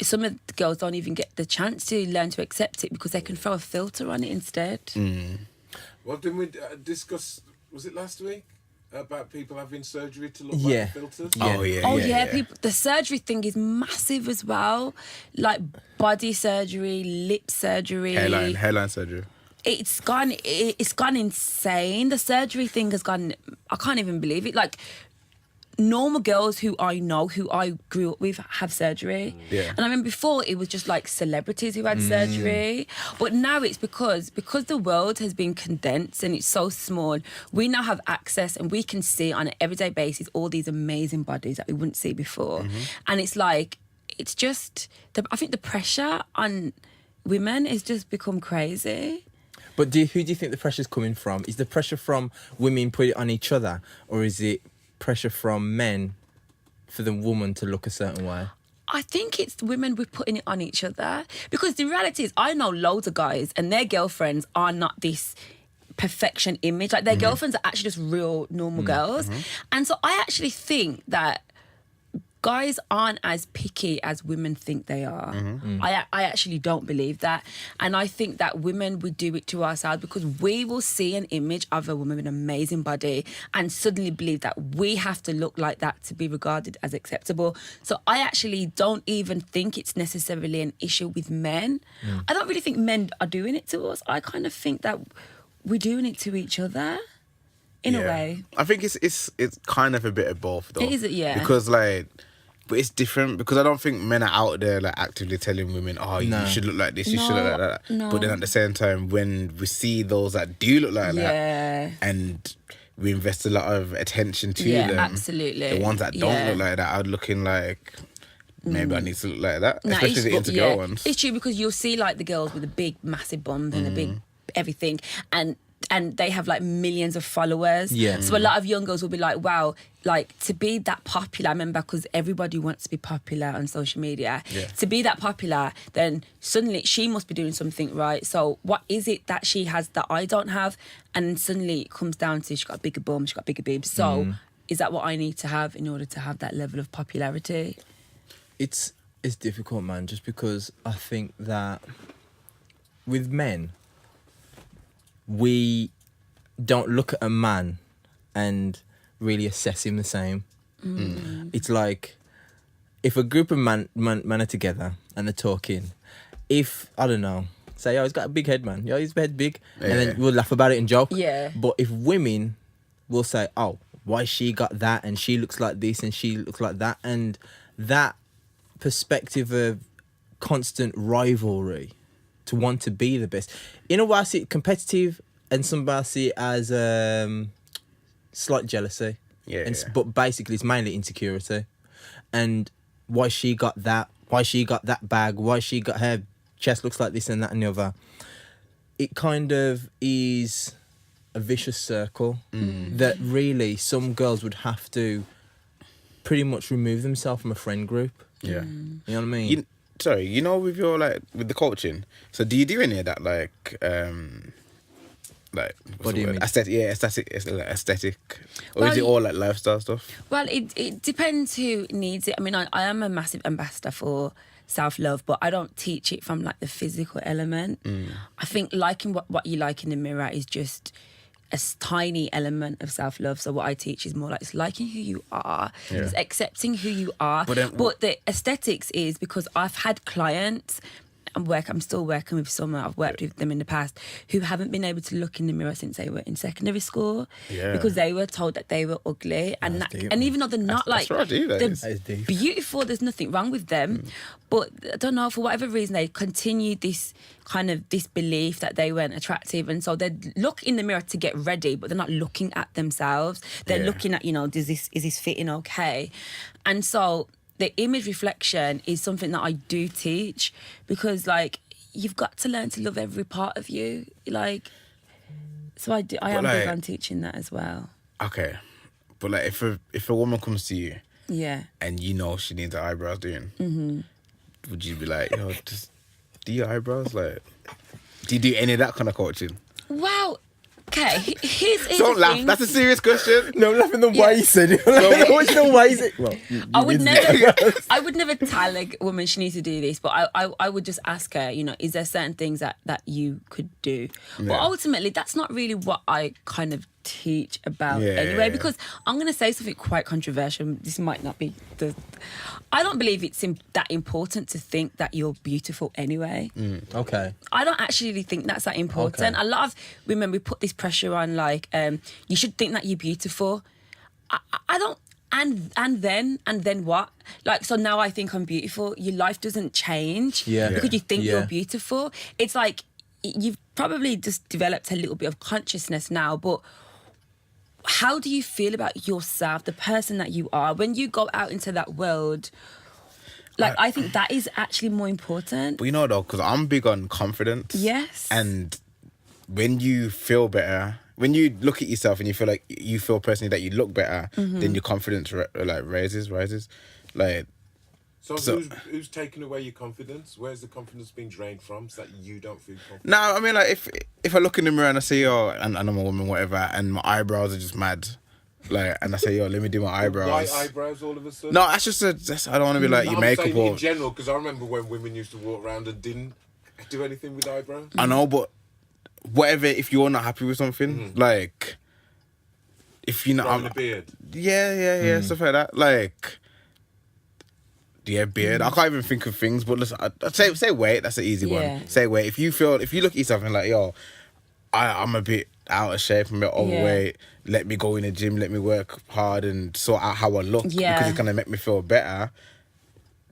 some of the girls don't even get the chance to learn to accept it because they can throw a filter on it instead. Well, didn't we discuss, was it last week? About people having surgery to look Yeah. like the filters? Yeah. Oh yeah. Oh yeah, people. The surgery thing is massive as well, like body surgery, lip surgery. Hairline surgery. It's gone insane. The surgery thing has gone. I can't even believe it. Like normal girls who I know, who I grew up with, have surgery. Yeah. And I mean, before it was just like celebrities who had surgery, but now it's because the world has been condensed and it's so small. We now have access and we can see on an everyday basis all these amazing bodies that we wouldn't see before. And it's like, it's just I think the pressure on women has just become crazy. But who do you think the pressure's coming from? Is the pressure from women put it on each other, or is it pressure from men for the woman to look a certain way? I think it's women we're putting it on each other, because the reality is I know loads of guys and their girlfriends are not this perfection image. Like their girlfriends are actually just real normal girls. And so I actually think that guys aren't as picky as women think they are. I actually don't believe that. And I think that women would do it to ourselves, because we will see an image of a woman with an amazing body and suddenly believe that we have to look like that to be regarded as acceptable. So I actually don't even think it's necessarily an issue with men. I don't really think men are doing it to us. I kind of think that we're doing it to each other. In a way. I think it's kind of a bit of both though. It is, yeah. Because like, but it's different, because I don't think men are out there like actively telling women, oh, you should look like this, you should look like that. No. But then at the same time, when we see those that do look like that, and we invest a lot of attention to them, absolutely. the ones that don't look like that are looking like, maybe I need to look like that, especially the into-girl ones. It's true, because you'll see like the girls with the big, massive bums and the big everything, and they have like millions of followers. Yeah. So a lot of young girls will be like, wow, like to be that popular, I remember, because everybody wants to be popular on social media. Yeah. To be that popular, then suddenly she must be doing something right. So what is it that she has that I don't have? And suddenly it comes down to she's got a bigger bum, she's got bigger boobs. So is that what I need to have in order to have that level of popularity? It's difficult, man, just because I think that with men, we don't look at a man and really assess him the same. It's like, if a group of men are together and they're talking, if, I don't know, say, he's got a big head, man. His head's big. And then we'll laugh about it and joke. Yeah. But if women will say, oh, why she got that and she looks like this and she looks like that, and that perspective of constant rivalry to want to be the best. In a way, I see it competitive, and some I see it as slight jealousy. But basically, it's mainly insecurity. And why she got that, why she got that bag, why she got her chest looks like this and that and the other. It kind of is a vicious circle that really some girls would have to pretty much remove themselves from a friend group. Yeah. You know what I mean? You know, with your like with the coaching, so do you do any of that like Body image? aesthetic, or is it all like lifestyle stuff? Well, it depends who needs it. I mean, I am a massive ambassador for self-love, but I don't teach it from like the physical element. I think liking what you like in the mirror is just a tiny element of self-love. So what I teach is more like, it's liking who you are, it's accepting who you are. But the aesthetics is because I've had clients, I'm still working with some, I've worked with them in the past, who haven't been able to look in the mirror since they were in secondary school because they were told that they were ugly. And even though they're not they're beautiful, there's nothing wrong with them. But I don't know, for whatever reason, they continue this belief that they weren't attractive. And so they look in the mirror to get ready, but they're not looking at themselves. They're looking at, is this fitting okay? And so the image reflection is something that I do teach, because like you've got to learn to love every part of you. Like, so I am big on teaching that as well. Okay, but like if a woman comes to you, and you know she needs her eyebrows doing, would you be like, yo, just do your eyebrows? Like, do you do any of that kind of coaching? Wow. Okay, here's don't the laugh. thing. That's a serious question. No, I'm laughing the way you said it. The way you said it. Well, I would never tell a woman she needs to do this, but I would just ask her, is there certain things that you could do? But ultimately, that's not really what I kind of teach about anyway, because I'm going to say something quite controversial. This might not be I don't believe it's that important to think that you're beautiful anyway. Okay. I don't actually think that's that important. Okay. A lot of women, we put this pressure on, like, you should think that you're beautiful. I don't. And then what? Like, so now I think I'm beautiful. Your life doesn't change because you think you're beautiful. It's like you've probably just developed a little bit of consciousness now, but how do you feel about yourself, the person that you are, when you go out into that world? Like, I think that is actually more important. But though, because I'm big on confidence. Yes. And when you feel better, when you look at yourself and you feel personally that you look better, then your confidence rises. Like, So who's taking away your confidence? Where's the confidence being drained from so that you don't feel confident? No, I mean, like, if I look in the mirror and I see, and I'm a woman, whatever, and my eyebrows are just mad, like, and I say, let me do my eyebrows. Why eyebrows all of a sudden? No, that's just I don't want to be like your I'm makeup saying or... in general, because I remember when women used to walk around and didn't do anything with eyebrows. I know, but whatever, if you're not happy with something, like, if you're not... Growing a beard. Yeah, stuff like that. Like... Yeah, beard. I can't even think of things, but listen, I'd say weight. That's an easy one. Say weight. If you look at yourself and like, yo, I'm a bit out of shape, I'm a bit overweight. Let me go in the gym. Let me work hard and sort out how I look because it's gonna make me feel better.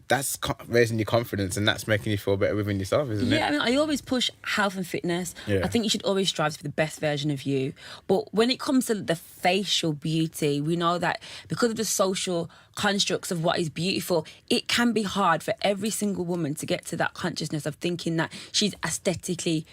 That's raising your confidence and that's making you feel better within yourself, isn't it? Yeah, I mean, I always push health and fitness. Yeah. I think you should always strive to be the best version of you. But when it comes to the facial beauty, we know that because of the social constructs of what is beautiful, it can be hard for every single woman to get to that consciousness of thinking that she's aesthetically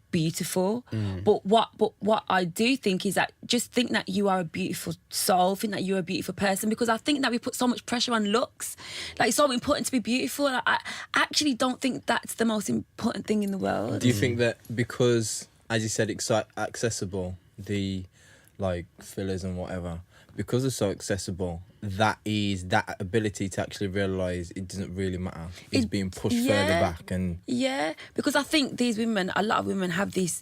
beautiful. But what I do think is that just think that you are a beautiful soul, think that you're a beautiful person, because I think that we put so much pressure on looks. Like, it's so important to be beautiful. Like, I actually don't think that's the most important thing in the world. Do you think that because, as you said, accessible, the like fillers and whatever, because it's so accessible, that ability to actually realise it doesn't really matter is being pushed further back? And yeah, because I think these women, a lot of women have this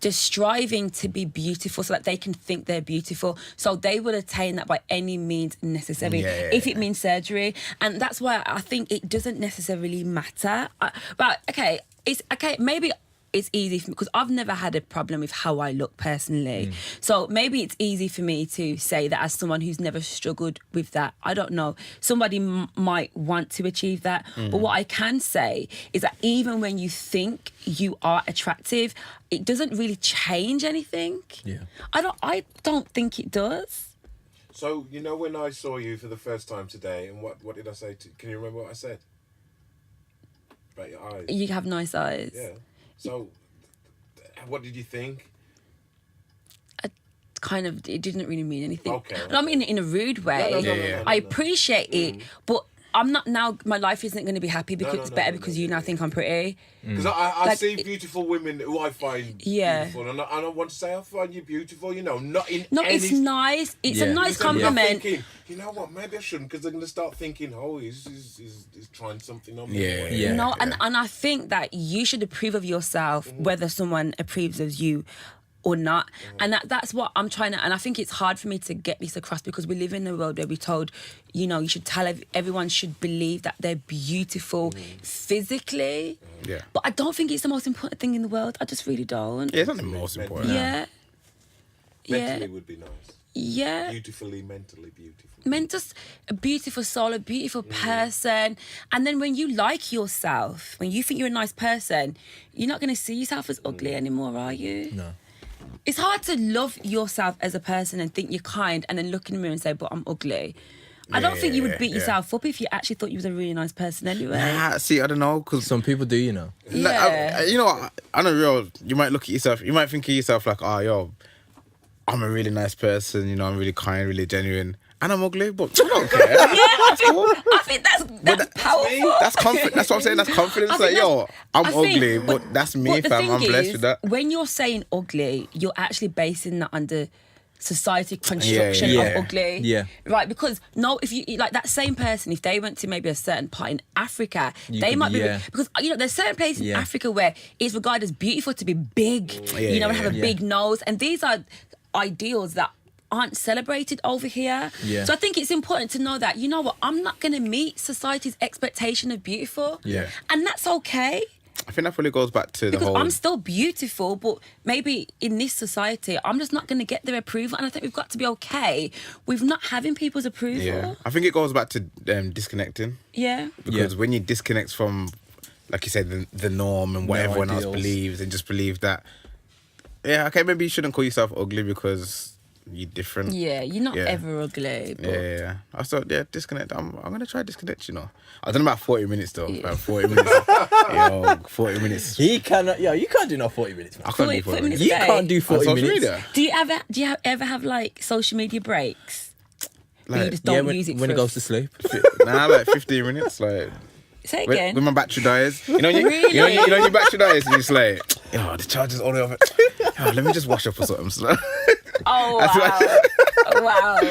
just striving to be beautiful so that they can think they're beautiful, so they will attain that by any means necessary, if it means surgery. And that's why I think it doesn't necessarily matter. But it's okay, maybe it's easy for me because I've never had a problem with how I look personally. So maybe it's easy for me to say that as someone who's never struggled with that. I don't know. Somebody might want to achieve that. But what I can say is that even when you think you are attractive, it doesn't really change anything. Yeah. I don't think it does. So, you know, when I saw you for the first time today, and what did I say can you remember what I said? About your eyes. You have nice eyes. Yeah. So, what did you think? It didn't really mean anything. Okay. I don't mean it in a rude way. No, I appreciate it, but I'm not now. My life isn't going to be happy because it's better because you now think I'm pretty. Because I see beautiful women who I find beautiful, and I don't want to say I find you beautiful. You know, not in. No, any... it's nice. It's a nice So you're compliment. thinking, you know what? Maybe I shouldn't, because they're going to start thinking, oh, he's trying something on me. And I think that you should approve of yourself, whether someone approves of you or not. And that's what I'm trying to... And I think it's hard for me to get this across because we live in a world where we're told, you know, you should tell everyone should believe that they're beautiful physically. Yeah. But I don't think it's the most important thing in the world. I just really don't. Yeah, it's not the most important. Yeah. Mentally would be nice. Yeah. Beautifully, mentally beautiful. Just a beautiful soul, a beautiful person. And then when you like yourself, when you think you're a nice person, you're not going to see yourself as ugly anymore, are you? no. It's hard to love yourself as a person and think you're kind and then look in the mirror and say, but I'm ugly. I don't think you would beat yourself up if you actually thought you was a really nice person anyway. Nah, see, I don't know, because... Some people do, you know. Yeah. You know what, I know real, you might look at yourself, you might think of yourself like, oh, yo, I'm a really nice person, you know, I'm really kind, really genuine, and I'm ugly, but I don't care. I think that's powerful. That's confidence. That's what I'm saying. That's confidence. Like, yo, I'm ugly, but that's me, fam. I'm blessed with that. When you're saying ugly, you're actually basing that under society construction of ugly. Yeah. Right? Because if you like that same person, if they went to maybe a certain part in Africa, they might be because you know there's certain places in Africa where it's regarded as beautiful to be big, and have a big nose, and these are ideals that aren't celebrated over here. Yeah. So I think it's important to know that, you know what, I'm not going to meet society's expectation of beautiful. Yeah. And that's okay. I think that probably goes back to the whole... I'm still beautiful, but maybe in this society, I'm just not going to get their approval. And I think we've got to be okay with not having people's approval. Yeah. I think it goes back to disconnecting. Yeah. Because when you disconnect from, like you said, the norm and what everyone else believes, and just believe that, maybe you shouldn't call yourself ugly because you're different. Yeah, you're not ever ugly. But... I thought, disconnect. I'm going to try disconnect, you know. I don't know about 40 minutes, though. About 40 minutes. 40 minutes. You can't do no 40 minutes, man. I can't do 40 minutes. You can't do 40 social minutes. Media? Do you ever have like social media breaks? But you Like, just don't use it when for it goes to sleep. nah, like 15 minutes. Like Say when, again. when my battery dies, you know, you know, Really? you know, your battery dies, and you're just like, oh, the charger's all the way over. Oh, let me just wash up or something. So, Oh, That's wow. Wow. Do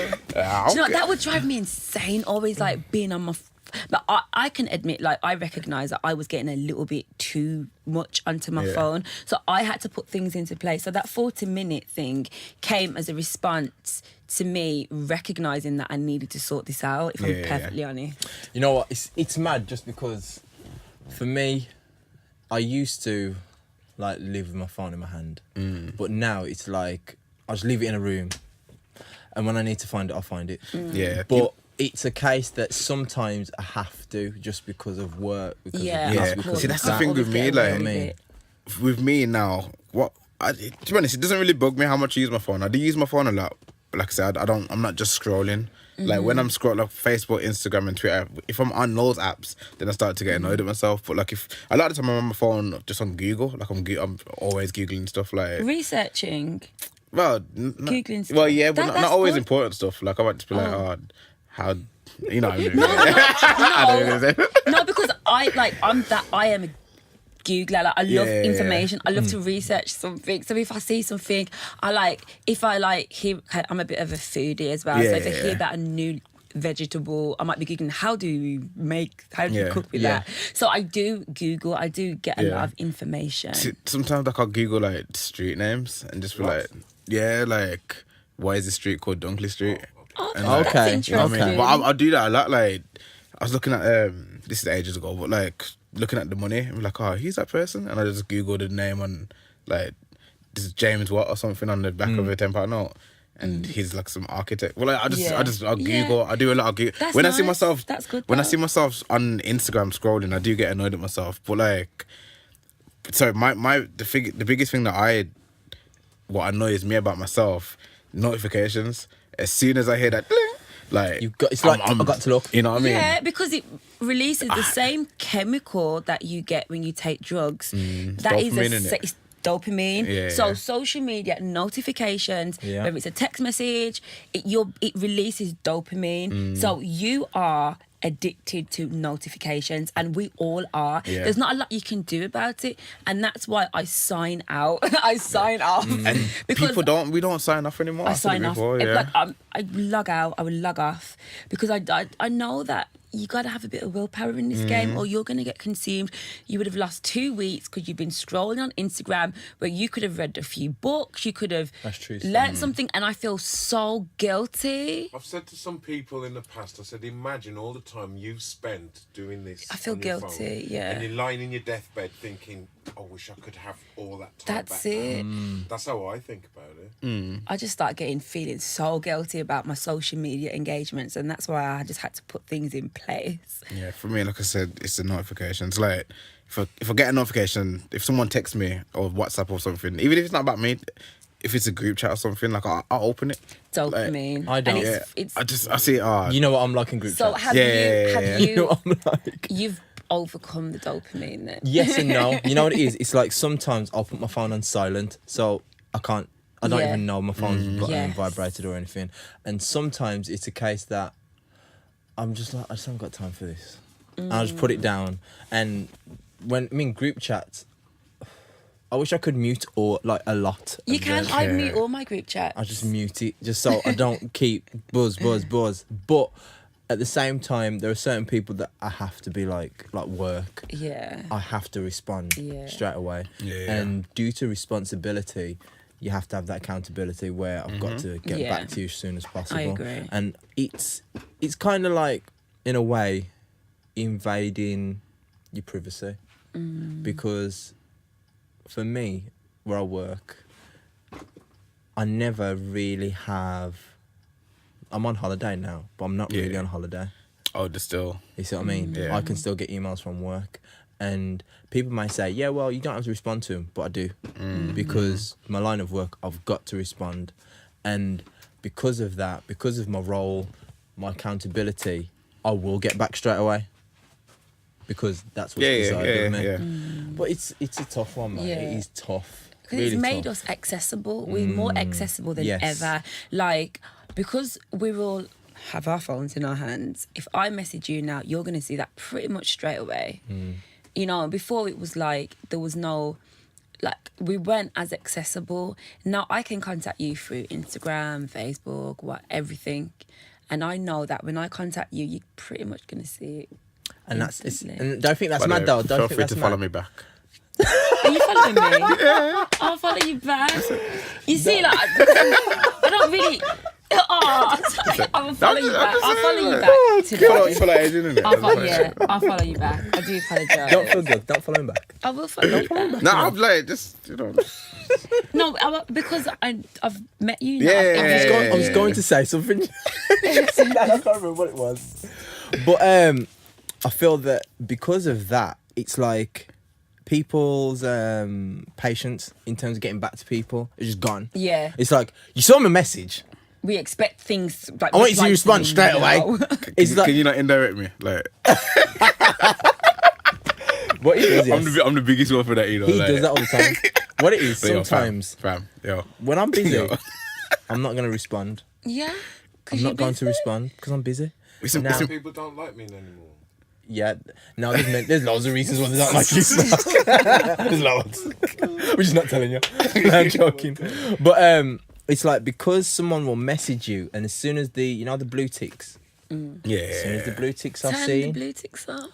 you know, okay. that would drive me insane, always like being on my... But I can admit, like, I recognise that I was getting a little bit too much onto my Yeah. phone. So I had to put things into place. So that 40-minute thing came as a response to me recognising that I needed to sort this out, if I'm Yeah. perfectly honest. You know what? It's mad just because for me, I used to like live with my phone in my hand, but now it's like I just leave it in a room, and when I need to find it, I'll find it. Yeah, But it's a case that sometimes I have to just because of work. Because Yeah, of Yeah. this, because See, of that's the that. thing Always with get me, away like- with I mean, it. with me now, to be honest, it doesn't really bug me how much I use my phone. I do use my phone a lot. Like I said, I'm not just scrolling. Like when I'm scrolling, like Facebook, Instagram, and Twitter, if I'm on those apps, then I start to get annoyed at myself. But like if a lot of the time I'm on my phone, just on Google, like I'm always googling stuff. Like Researching. well, Googling well, stuff. yeah, but That's not always good. important stuff. Like I might just be like, oh, how, you know. No, because I am a Googler. Like, I love Yeah. information. I love to research something. So if I see something, I'm a bit of a foodie as well. So if I Yeah. hear about a new vegetable, I might be googling how do you Yeah. cook with Yeah. that. So I do Google. I do get a Yeah. lot of information. Sometimes like I'll Google like street names and just be What? like, yeah, like why is this street called Dunkley Street? And, Oh, like, Okay, that's you know what I mean? interesting. But I'll do that a lot. Like I was looking at this is ages ago, but like looking at the money, I'm like, oh, who's that person? And I just Googled the name on like this is James Watt or something on the back of a £10 note. And he's like some architect. Well, like, I'll Google. Yeah. I do a lot of Google. That's When I see nice. myself, That's good, when I though. see myself on Instagram scrolling, I do get annoyed at myself. But like, so the biggest thing that what annoys me about myself, notifications. As soon as I hear that, ding, like It's like I've got to look. You know what I mean? Yeah, because it releases the same chemical that you get when you take drugs. That is dopamine, innit? it's dopamine. Yeah, So yeah. social media notifications, Yeah. whether it's a text message, it releases dopamine. So you are addicted to notifications, and we all are. Yeah. There's not a lot you can do about it, and that's why I sign out. I sign off. And because we don't sign off anymore. I I've said it sign off. before, It's yeah. like, I log out. I will log off because I know that you got to have a bit of willpower in this game, or you're going to get consumed. You would have lost 2 weeks because you've been scrolling on Instagram, where you could have read a few books, you could have That's true. learned something, and I feel so guilty. I've said to some people in the past, I said, imagine all the time you've spent doing this. I feel on your guilty, phone, yeah. And you're lying in your deathbed thinking, I wish I could have all that time That's back it. now. That's how I think about it. I just start feeling so guilty about my social media engagements, and that's why I just had to put things in place. Yeah, for me, like I said, it's the notifications. Like, if I get a notification, if someone texts me or WhatsApp or something, even if it's not about me, if it's a group chat or something, like I'll open it. Dopamine. I don't. And Yeah, it's I see it. You know what I'm like in group so chats. have Yeah, you You know what I'm like. you've overcome the dopamine then? Yes and no. You know what it is? It's like sometimes I'll put my phone on silent, so I don't Yeah. even know my phone's Yes. vibrated or anything. And sometimes it's a case that I'm just like, I just haven't got time for this. And I'll just put it down. And group chats, I wish I could mute a lot. You of can. them. I mute all my group chats. I just mute it just so I don't keep buzz. But at the same time, there are certain people that I have to be like work. Yeah. I have to respond Yeah. straight away. Yeah. And due to responsibility, you have to have that accountability where I've got to get Yeah. back to you as soon as possible. agree. And it's kind of like, in a way, invading your privacy. Because for me, where I work, I never really have... I'm on holiday now, but I'm not really Yeah. on holiday. Oh, just still. You see what I mean? Yeah. I can still get emails from work. And people may say, yeah, well, you don't have to respond to them, but I do. Because my line of work, I've got to respond. And because of that, because of my role, my accountability, I will get back straight away. Because that's what's decided of me. yeah. But it's a tough one, man. Yeah. It is tough. Because Really it's made tough. us accessible. We're more accessible than Yes. ever. Like, because we're all have our phones in our hands. If I message you now, you're going to see that pretty much straight away. You know, before it was like there was no, like we weren't as accessible. Now I can contact you through Instagram, Facebook, everything. And I know that when I contact you, you're pretty much going to see it. And instantly. and don't think that's But, mad though. Don't feel think free that's to mad. follow me back. Are you following me? Yeah. I'll follow you back. You see, like, I don't really. Oh, I will follow you back. I'll follow you back today. Follow Adrian, innit? I'll follow you back. I do apologise. Don't feel good. Don't follow him back. I will follow you back. No, I'm like, just, you know. No, because I've met you now. Yeah. I was going to say something. I can't remember what it was. But I feel that because of that, it's like people's patience in terms of getting back to people is just gone. Yeah. It's like you saw my message. We expect things like I want you to respond straight away. It's like Can you not indirect me? Like, what it is. Yes. I'm the biggest one for that, you know. He like, does that all the time. What it is, But yo, sometimes fam, yo. when I'm busy, Yo. I'm not going to respond. Yeah. I'm not going to respond because I'm busy. Listen, Now- listen, People don't like me anymore. Yeah, no, there's loads of reasons why they don't like you. There's loads. We're just not telling you. No, I'm joking. But it's like because someone will message you, and as soon as the blue ticks, as soon as the yeah. blue ticks are Turn the seen, blue ticks off.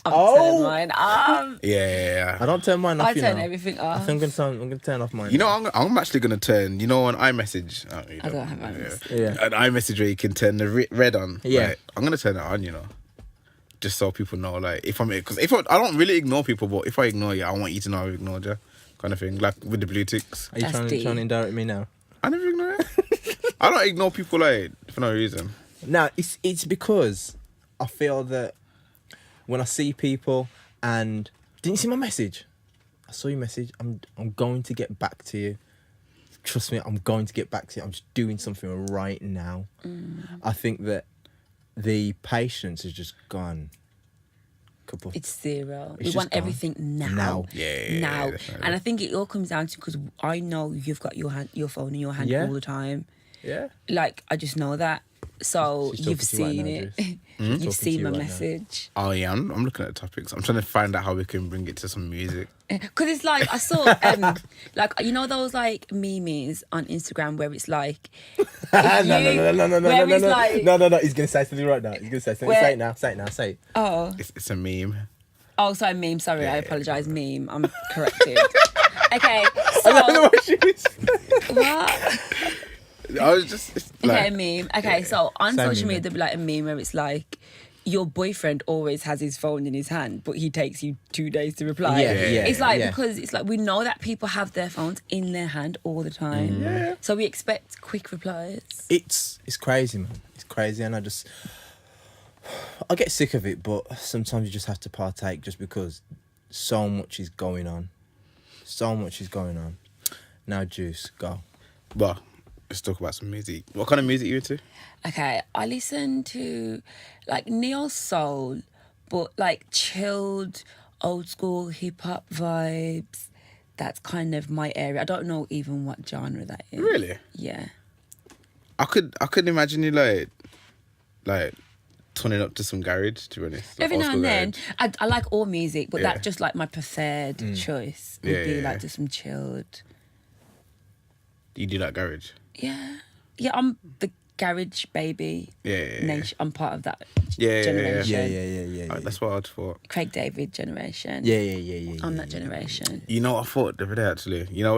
I've Oh. turned mine off. Yeah. I don't turn mine off. I you turn know. everything I off. think I'm gonna turn off mine. You know, I'm actually gonna turn. You know, on iMessage. You I don't have iMessage. Yeah. An iMessage where you can turn the red on. Yeah. Like, I'm gonna turn it on. You know, just so people know. Like, because I don't really ignore people, but if I ignore you, I want you to know I've ignored you, kind of thing. Like with the blue ticks. Are you That's trying deep. to indirect me now? I never ignore it. I don't ignore people like for no reason. No, it's because I feel that when I see people and didn't you see my message? I saw your message. I'm going to get back to you. Trust me, I'm going to get back to you. I'm just doing something right now. I think that the patience has just gone. Couple. It's zero. It's We just want gone. everything now. Now. Yeah, Now. definitely. And I think it all comes down to because I know you've got your phone in your hand Yeah. all the time. Yeah. Like, I just know that. So She's you've talking to you seen right it. now, Juice. You've Talking to seen you my right now. message. Oh yeah, I'm looking at the topics. I'm trying to find out how we can bring it to some music. Because it's like, I saw, like, you know those, like, memes on Instagram where it's like... No. where it's like, No. He's gonna say something right now. He's gonna say something. Where- Say it now. Say it. Oh. It's a meme. Oh, sorry, meme. Sorry, I apologise. Meme. I'm corrected. Okay, I don't know so... what she is. What? I was just it's Okay, like, meme. Okay, so on Same social meme, media, there'll be like a meme where it's like, your boyfriend always has his phone in his hand, but he takes you 2 days to reply. Yeah, It's like, yeah. because it's like, we know that people have their phones in their hand all the time. Yeah. So we expect quick replies. It's crazy, man. It's crazy, and I get sick of it, but sometimes you just have to partake just because so much is going on. Now, Juice, go. well, let's talk about some music. What kind of music you into? Okay, I listen to like neo soul, but like chilled, old school hip hop vibes. That's kind of my area. I don't know even what genre that is. Really? Yeah. I could imagine you like turning up to some garage, to be honest. Like Every old now school and then, garage. I like all music, but Yeah. that's just like my preferred choice. Would Yeah, be yeah, like yeah. just some chilled. You do that garage. Yeah, yeah. I'm the garage baby. Yeah. Nation. I'm part of that Yeah. generation. Yeah. That's what I thought. Craig David generation. Yeah. I'm that generation. You know what I thought the other day actually? You know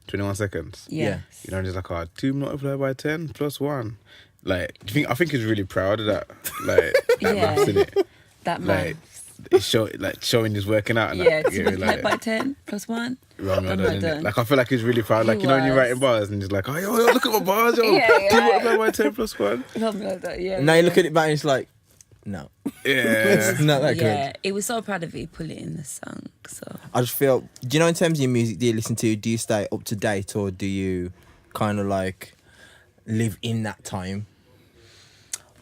21 seconds. Yes. You know, there's like 2 multiplied by 10 plus 1. Like, I think he's really proud of that. Like, that Yeah. maths, innit? That Like, maths. it's showing he's working out. And Yeah, that, to multiply by 10 plus 1. Well Well done, innit? done. Like, I feel like he's really proud. Like, He you know, when you're was. writing bars and he's like, oh, yo, look at my bars, yo. Yeah, 2 yeah. multiplied by 10 plus 1. Something like that, yeah. Now you look at it back and it's like, no. Yeah. It's not that Yeah, good. it was so proud of you. Put it in the song. So I just feel, do you know in terms of your music, do you listen to, do you stay up to date or do you kind of like live in that time?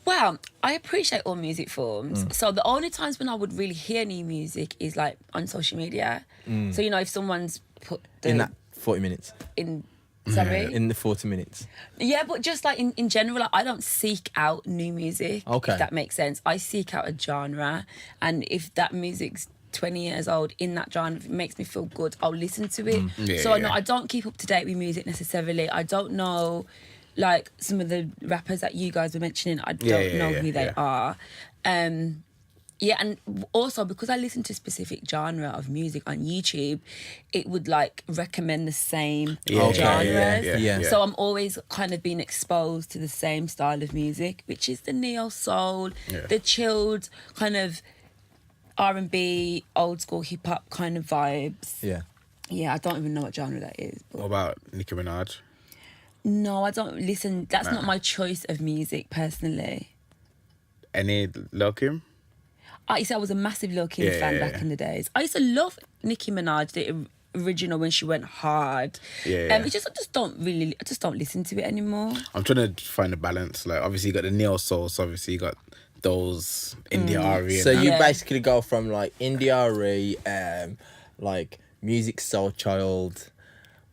well, I appreciate all music forms. So the only times when I would really hear new music is like on social media. So you know, if someone's put the In that 40 minutes. in Sorry? in the 40 minutes? Yeah, but just like in general, like, I don't seek out new music. Okay. If that makes sense. I seek out a genre, and if that music's 20 years old in that genre, if it makes me feel good, I'll listen to it. Yeah, So yeah. I don't keep up to date with music necessarily. I don't know, like, some of the rappers that you guys were mentioning. I don't know who they are. Yeah, and also because I listen to a specific genre of music on YouTube, it would like recommend the same genres. Yeah. So I'm always kind of being exposed to the same style of music, which is the neo soul, the chilled kind of R&B, old school hip hop kind of vibes. Yeah. Yeah, I don't even know what genre that is. But What about Nicki Minaj? no, I don't listen. That's not my choice of music personally. Any Lil Kim? I used to, I was a massive Lil Kim fan back in the days. I used to love Nicki Minaj, the original when she went hard. I just don't listen to it anymore. I'm trying to find a balance. Like, obviously, you got the neo soul, so obviously, you got those indie R&B. So you Yeah. basically go from like indie R&B, like music soul child,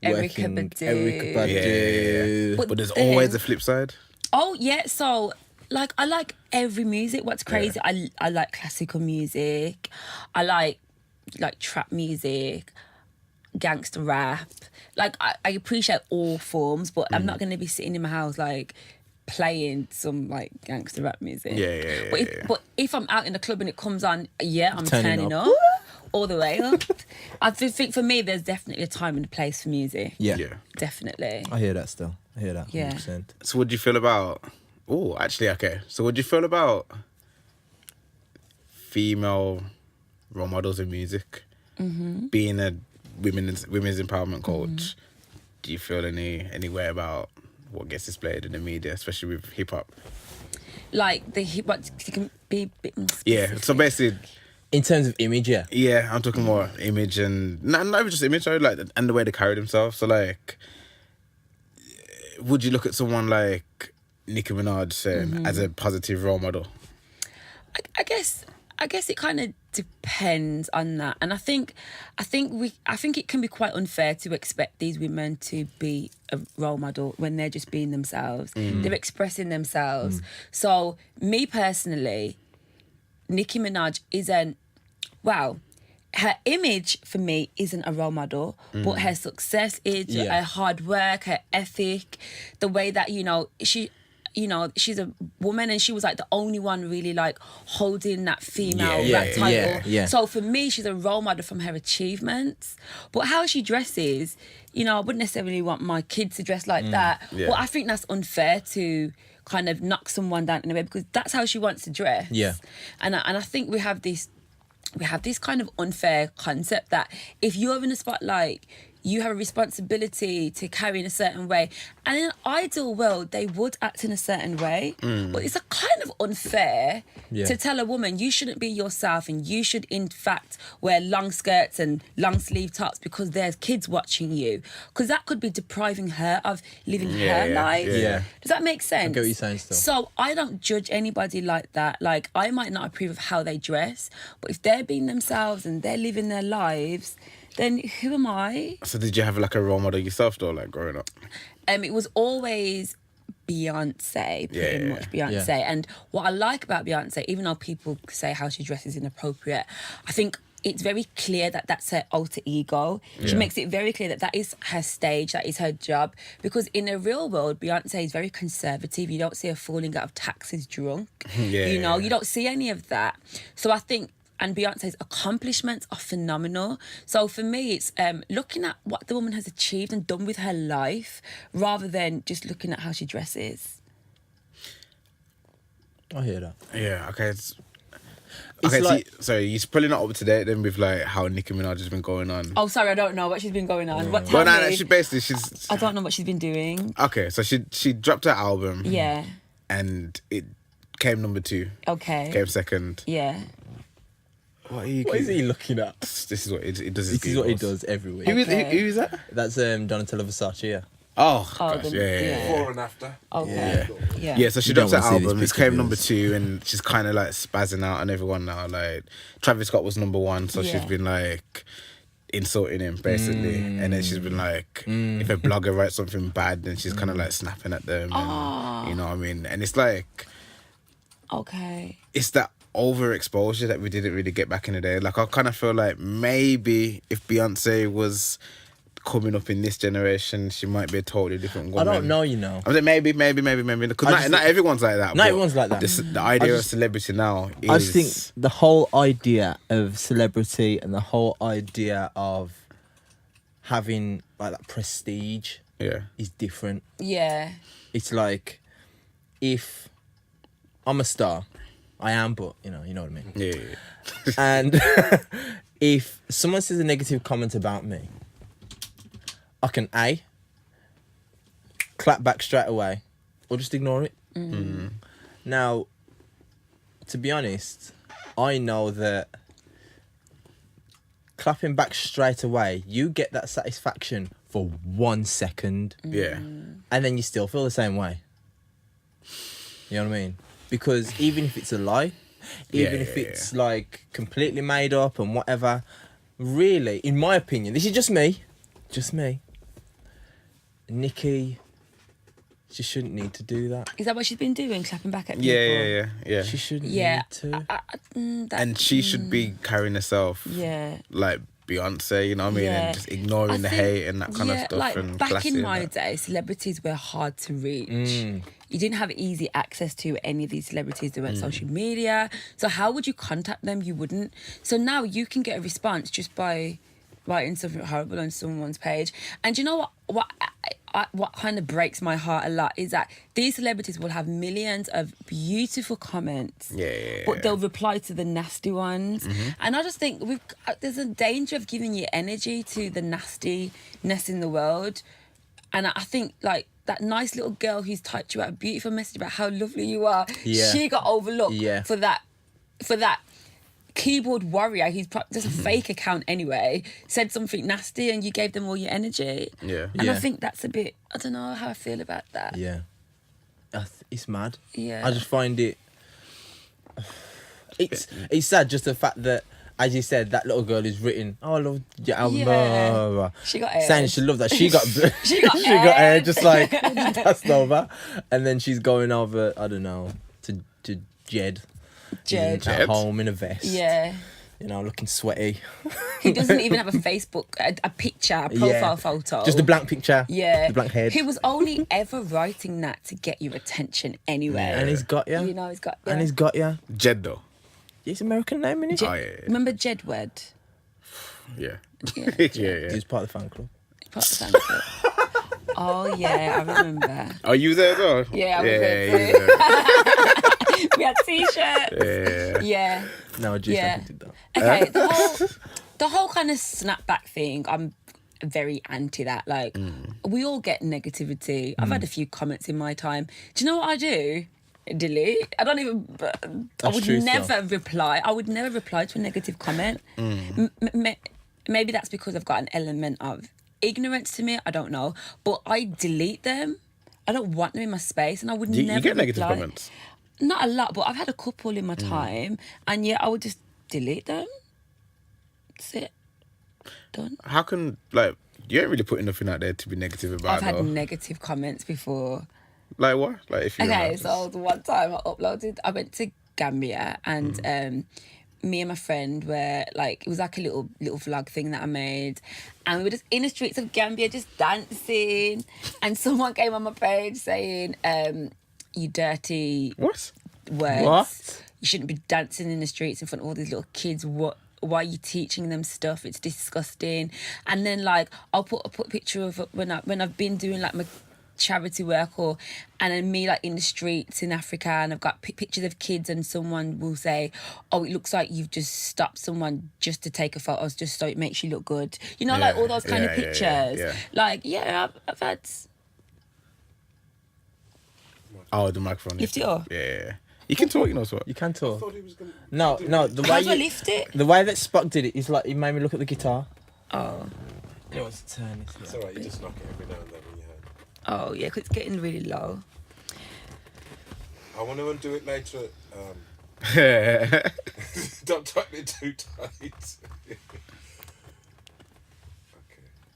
Erykah Badu. Erykah Badu. Yeah. But there's then- always a flip side. Oh yeah, so like I like every music. What's crazy, I like classical music. I like trap music, gangster rap. Like I appreciate all forms, but I'm not gonna be sitting in my house like playing some like gangster rap music. But if I'm out in the club and it comes on, I'm turning up all the way up. I think for me, there's definitely a time and a place for music. Yeah. Definitely. I hear that still. I hear that. Yeah. 100%. So what do you feel about... Oh, actually, okay. So what do you feel about female role models in music? Being a women's empowerment coach, do you feel any way about what gets displayed in the media, especially with hip-hop? Like the hip hop, you can be a bit more Yeah, specific. so basically... In terms of image, yeah. Yeah, I'm talking more image and... Not even just image, sorry, like, and the way they carry themselves. So, like, would you look at someone like Nicki Minaj saying as a positive role model? I guess it kind of depends on that, and I think it can be quite unfair to expect these women to be a role model when they're just being themselves. They're expressing themselves. So me personally, Nicki Minaj isn't. Well, her image for me isn't a role model, but her success is, her hard work, her ethic, the way that she's a woman and she was like the only one really like holding that female rap title. Yeah. So for me, she's a role model from her achievements. But how she dresses, I wouldn't necessarily want my kids to dress like that. Yeah. But I think that's unfair to kind of knock someone down in a way because that's how she wants to dress. Yeah. And I think we have this kind of unfair concept that if you're in a spotlight, you have a responsibility to carry in a certain way. And in an ideal world, they would act in a certain way. But it's a kind of unfair to tell a woman you shouldn't be yourself and you should, in fact, wear long skirts and long sleeve tops because there's kids watching you. Because that could be depriving her of living her life. Yeah. Does that make sense? I get what you're saying still. So I don't judge anybody like that. Like, I might not approve of how they dress, but if they're being themselves and they're living their lives, then who am I? So did you have like a role model yourself though, like growing up? It was always Beyonce, pretty much Beyonce. Yeah. And what I like about Beyonce, even though people say how she dresses inappropriate, I think it's very clear that that's her alter ego. She makes it very clear that that is her stage, that is her job. Because in the real world, Beyonce is very conservative. You don't see her falling out of taxis drunk. You don't see any of that. So I think, and Beyonce's accomplishments are phenomenal. So for me, it's looking at what the woman has achieved and done with her life rather than just looking at how she dresses. I hear that. Yeah, okay. It's Okay, like- sorry, you're probably not up to date then with like how Nicki Minaj has been going on. Oh, sorry, I don't know what she's been going on. What? Well, Tell no, me. she's I don't know what she's been doing. okay. So she dropped her album. Yeah. And it came number 2. Okay. Came second. Yeah. What are you? What is he looking at? This is what it does. This is what he does every week. Who is Okay. who is that? That's Donatella Versace, yeah. Oh, Oh, gosh, the- yeah. yeah. Before and after. Okay. Yeah. Yeah, so she You dropped her don't wanna see album. these It's came pictures. number 2, and she's kind of like spazzing out on everyone now. Like Travis Scott was number 1, so she's Yeah. been like insulting him basically, and then she's been like, if a blogger writes something bad, then she's kind of like snapping at them, and, you know what I mean? And it's like, Okay. it's that overexposure that we didn't really get back in the day. Like, I kind of feel like maybe if Beyonce was coming up in this generation, she might be a totally different woman. I don't know, you know. I mean, maybe, because not everyone's like that. Not but everyone's like that. The idea of celebrity now is... I just think the whole idea of celebrity and the whole idea of having like that prestige is different. Yeah. It's like, if I'm a star, I am, but you know what I mean. Yeah. And if someone says a negative comment about me, I can clap back straight away, or just ignore it. Now, to be honest, I know that clapping back straight away, you get that satisfaction for 1 second. Yeah. And then you still feel the same way. You know what I mean? Because even if it's a lie, even if it's like completely made up and whatever, really, in my opinion, this is just me, Nikki, she shouldn't need to do that. Is that what she's been doing, clapping back at people? Yeah. She shouldn't Yeah. need to. And she should be carrying herself Yeah. like Beyonce, you know what I mean? Yeah. And just ignoring I the think- hate and that kind of stuff. Like and back classy in and my that. day, celebrities were hard to reach. You didn't have easy access to any of these celebrities. They weren't social media. So how would you contact them? You wouldn't. So now you can get a response just by writing something horrible on someone's page. And you know what kind of breaks my heart a lot is that these celebrities will have millions of beautiful comments, but they'll reply to the nasty ones. And I just think there's a danger of giving your energy to the nastiness in the world. And I think like that nice little girl who's typed you out a beautiful message about how lovely you are, she got overlooked for that keyboard warrior who's just a fake account anyway, said something nasty and you gave them all your energy. And I think that's a bit, I don't know how I feel about that. Yeah. It's mad. Yeah. I just find it's sad, just the fact that, as you said, that little girl is written, oh, I love your album, blah, blah, blah. She got aired. Saying she loved that. She got She got aired, just like passed over. And then she's going over, I don't know, to Jed. At home in a vest. Yeah. You know, looking sweaty. He doesn't even have a Facebook, a picture, a profile photo. Just a blank picture. Yeah. The blank head. He was only ever writing that to get your attention anyway. And he's got you. You know, he's got you. And he's got you. Jed though. It's American name, isn't it? Oh, yeah. Remember Jedward? Yeah. Yeah. He's part of the fan club. Part of the fan club. Oh, yeah, I remember. Are you there though? Yeah, I was there you too. there. We had t-shirts. Yeah. No, Juice Adrian did that. Okay, the whole kind of snapback thing, I'm very anti that. Like, we all get negativity. I've had a few comments in my time. Do you know what I do? Delete. I don't even. I would never reply. I would never reply to a negative comment. Maybe that's because I've got an element of ignorance to me. I don't know, but I delete them. I don't want them in my space, and I would never. You get negative reply. comments. Not a lot, but I've had a couple in my time, and yeah, I would just delete them. That's it. Done. How can, like, you ain't really putting nothing out there to be negative about? I've had though. negative comments before. Like what? Like if you Okay, so the one time I went to Gambia, and me and my friend were like, it was like a little vlog thing that I made, and we were just in the streets of Gambia just dancing, and someone came on my page saying, you dirty What? words. What? You shouldn't be dancing in the streets in front of all these little kids. Why are you teaching them stuff? It's disgusting. And then like I'll put a picture of when I've been doing like my charity work, and then me like in the streets in Africa, and I've got pictures of kids, and someone will say, oh, it looks like you've just stopped someone just to take a photo just so it makes you look good, you know, like all those kind of pictures. Like I've had. Oh, the microphone. Lift it up. Yeah. You can talk, you know what? You can I talk. thought he was going No, the How way do I lift it? the way that Spock did it is like, he made me look at the guitar. Oh. It was turn it. It's alright, you just knock it every now and then when you heard. Oh yeah, 'cause it's getting really low. I want to undo it later. Don't tighten it too tight.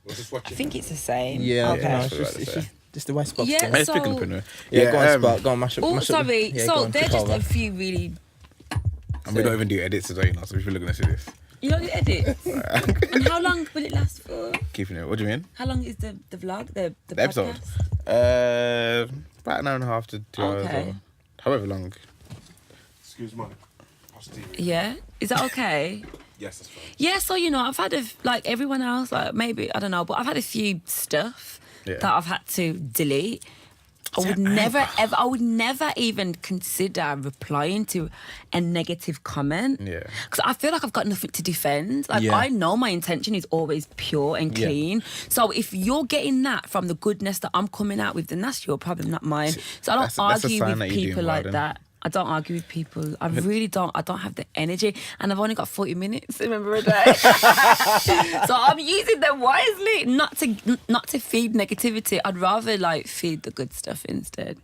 We're just watching. I think it's the same. Yeah, Okay. no, that's what I it's say. just the way Spot's Yeah, going. Hey, so- speaking of Pinot. Yeah, go on, Spot. Go on, mash up. Oh, mash up. sorry. Yeah, So go on, they're take just over. a few really. And we don't even do edits today, you know, so if you're looking to see this, You know the edits. And how long will it last for? keeping it. What do you mean? How long is the vlog? The episode? podcast? About an hour and a half to 2 hours, Okay. or however long. Excuse my posterior. Yeah. Is that okay? Yes, that's fine. Yeah, so I've had like everyone else, like maybe I don't know, but I've had a few stuff Yeah. that I've had to delete. I would never even consider replying to a negative comment. Yeah. Because I feel like I've got nothing to defend. Like Yeah. I know my intention is always pure and Yeah. clean. So if you're getting that from the goodness that I'm coming out with, then that's your problem, not mine. So I don't That's a argue sign with that you're doing people well, like then. that. I don't argue with people. I really don't. I don't have the energy, and I've only got 40 minutes. Remember a day, so I'm using them wisely, not to feed negativity. I'd rather like feed the good stuff instead.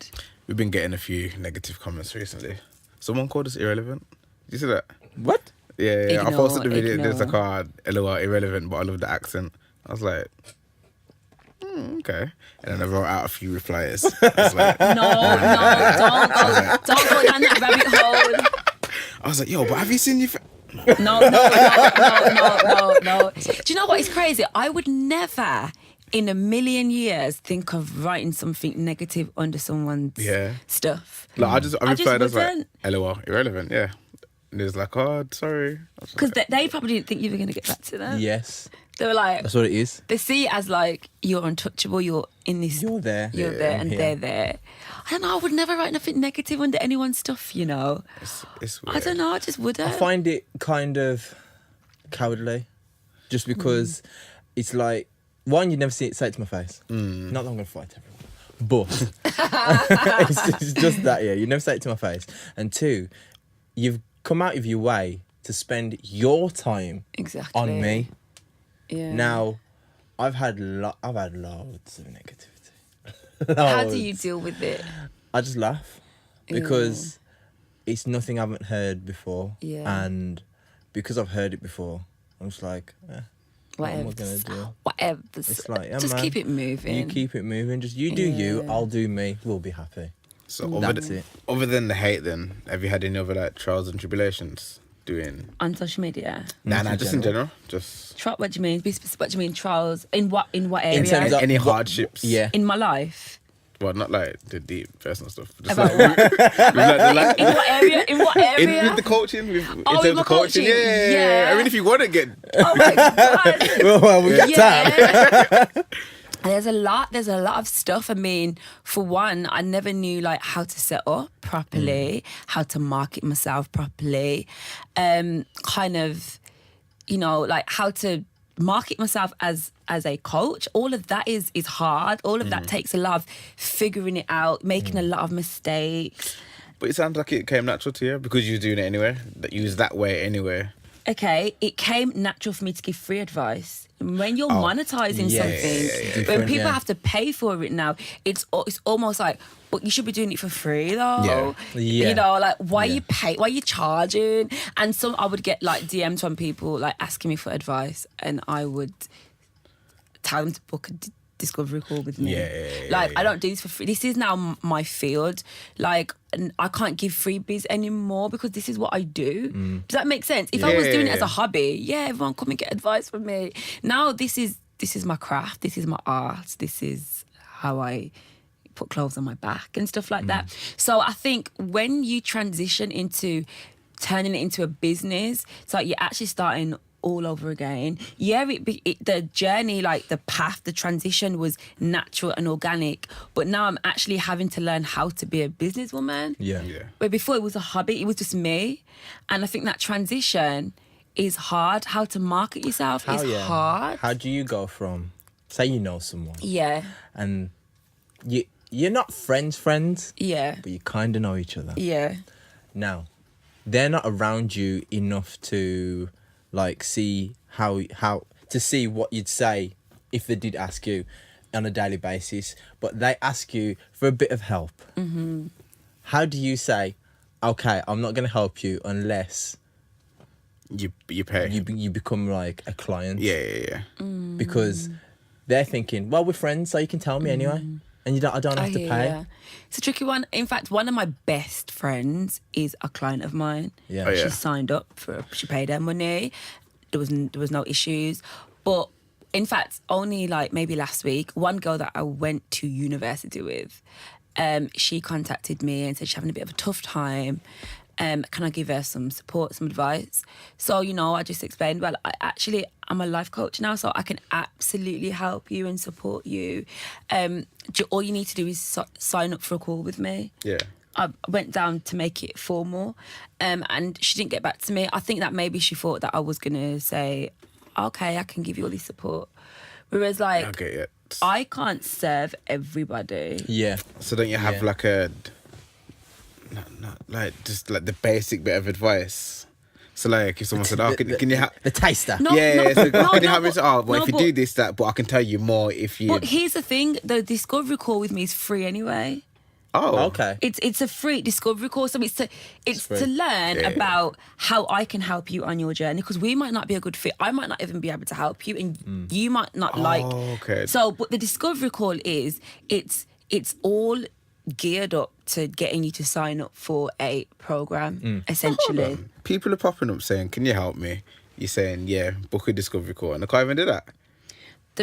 We've been getting a few negative comments recently. Someone called us irrelevant. Did you see that? What? Yeah. I Ignore, posted the video. There's like ignore. LOL, irrelevant, but I love the accent. I was like, okay. And then I wrote out a few replies. I was like, No, don't go down that rabbit hole. I was like, yo, but have you seen your... No. Do you know what is crazy? I would never in a million years think of writing something negative under someone's Yeah. stuff. Like, I replied, I was like, wouldn't. LOL, irrelevant, yeah. And it was like, oh, sorry. Because they probably didn't think you were going to get back to them. Yes, They were like, that's what it is. they see it as like, you're untouchable, you're in this, You're there. you're Yeah, there, I'm and here. they're there. I don't know, I would never write nothing negative under anyone's stuff, It's weird. I don't know, I just wouldn't. I find it kind of cowardly, just because it's like, one, you never say it to my face. Not that I'm gonna fight everyone, but it's just that, yeah. You never say it to my face, and two, you've come out of your way to spend your time Exactly. on me. Yeah. Now, I've had loads of negativity. How do Loads. you deal with it? I just laugh because it's nothing I haven't heard before. Yeah. And because I've heard it before, I'm just like, what am I Whatever. gonna do? Whatever. It's like, yeah, just man, keep it moving. You keep it moving. Just you do you, Yeah. I'll do me. We'll be happy. So That's it. other than the hate, then, have you had any other like trials and tribulations doing? On social media. Nah, just in general. Just What do you mean? Be specific. What do you mean? Trials in what area? In terms of any what- hardships. Yeah. In my life. Well, not like the deep personal stuff. Just About like, with, like, In what area? In what area? with the coaching, in terms with my of coaching, coaching? yeah. Yeah. I mean, if you want to get, Oh my god. Well, we got time. Yeah. There's a lot of stuff. I mean, for one, I never knew like how to set up properly, how to market myself properly, kind of, like how to market myself as a coach. All of that is hard. All of that takes a lot of figuring it out, making a lot of mistakes. but it sounds like it came natural to you because you were doing it anyway. That you was that way anyway. Okay, it came natural for me to give free advice. When you're monetizing yeah, something, yeah. when Different, people yeah. have to pay for it now, it's almost like, but you should be doing it for free though. Yeah. You know, like why Yeah. you pay? Why you charging? And some I would get like DMs from people like asking me for advice, and I would tell them to book a discovery call with me. Like I don't do this for free. This is now my field. Like I can't give freebies anymore because this is what I do. Does that make sense? If I was doing it as a hobby, yeah, everyone come and get advice from me. Now this is my craft. This is my art. This is how I put clothes on my back and stuff like that. So I think when you transition into turning it into a business, it's like you're actually starting all over again. Yeah, the journey, like the path, the transition was natural and organic, but now I'm actually having to learn how to be a businesswoman. Yeah. Where before it was a hobby, it was just me. And I think that transition is hard. How to market yourself is hard. How do you go from, say you know someone, Yeah, and you're not friends, yeah, but you kind of know each other. yeah. Now, they're not around you enough to like see how to see what you'd say if they did ask you on a daily basis, but they ask you for a bit of help. Mm-hmm. How do you say, okay, I'm not going to help you unless You pay. you become like a client? yeah. Because they're thinking, well, we're friends, so you can tell me anyway, and I don't have to hear pay. ya. It's a tricky one. In fact, one of my best friends is a client of mine. Yeah. Oh, yeah. She signed up she paid her money. There was no issues. But in fact, only like maybe last week, one girl that I went to university with, she contacted me and said she's having a bit of a tough time. Can I give her some support, some advice? So, I just explained, well, I'm a life coach now, so I can absolutely help you and support you. All you need to do is sign up for a call with me. Yeah. I went down to make it formal, and she didn't get back to me. I think that maybe she thought that I was going to say, okay, I can give you all this support. Whereas, like, Okay, yeah. I can't serve everybody. Yeah. So don't you have Yeah. like a, not like just like the basic bit of advice? So like if someone said, "Oh, can you have?" The taster. No, Yeah, so no, can you no, have it? but- Oh, well, no, if you but- do this, that, but I can tell you more if you. But here's the thing: the discovery call with me is free anyway. Oh, Okay. It's a free discovery course, so it's free. to learn Yeah. about how I can help you on your journey, because we might not be a good fit. I might not even be able to help you, and you might not like. okay. So, but the discovery call is it's all geared up to getting you to sign up for a program, essentially. People are popping up saying, "Can you help me?" You're saying, "Yeah, book a discovery call," and I can't even do that.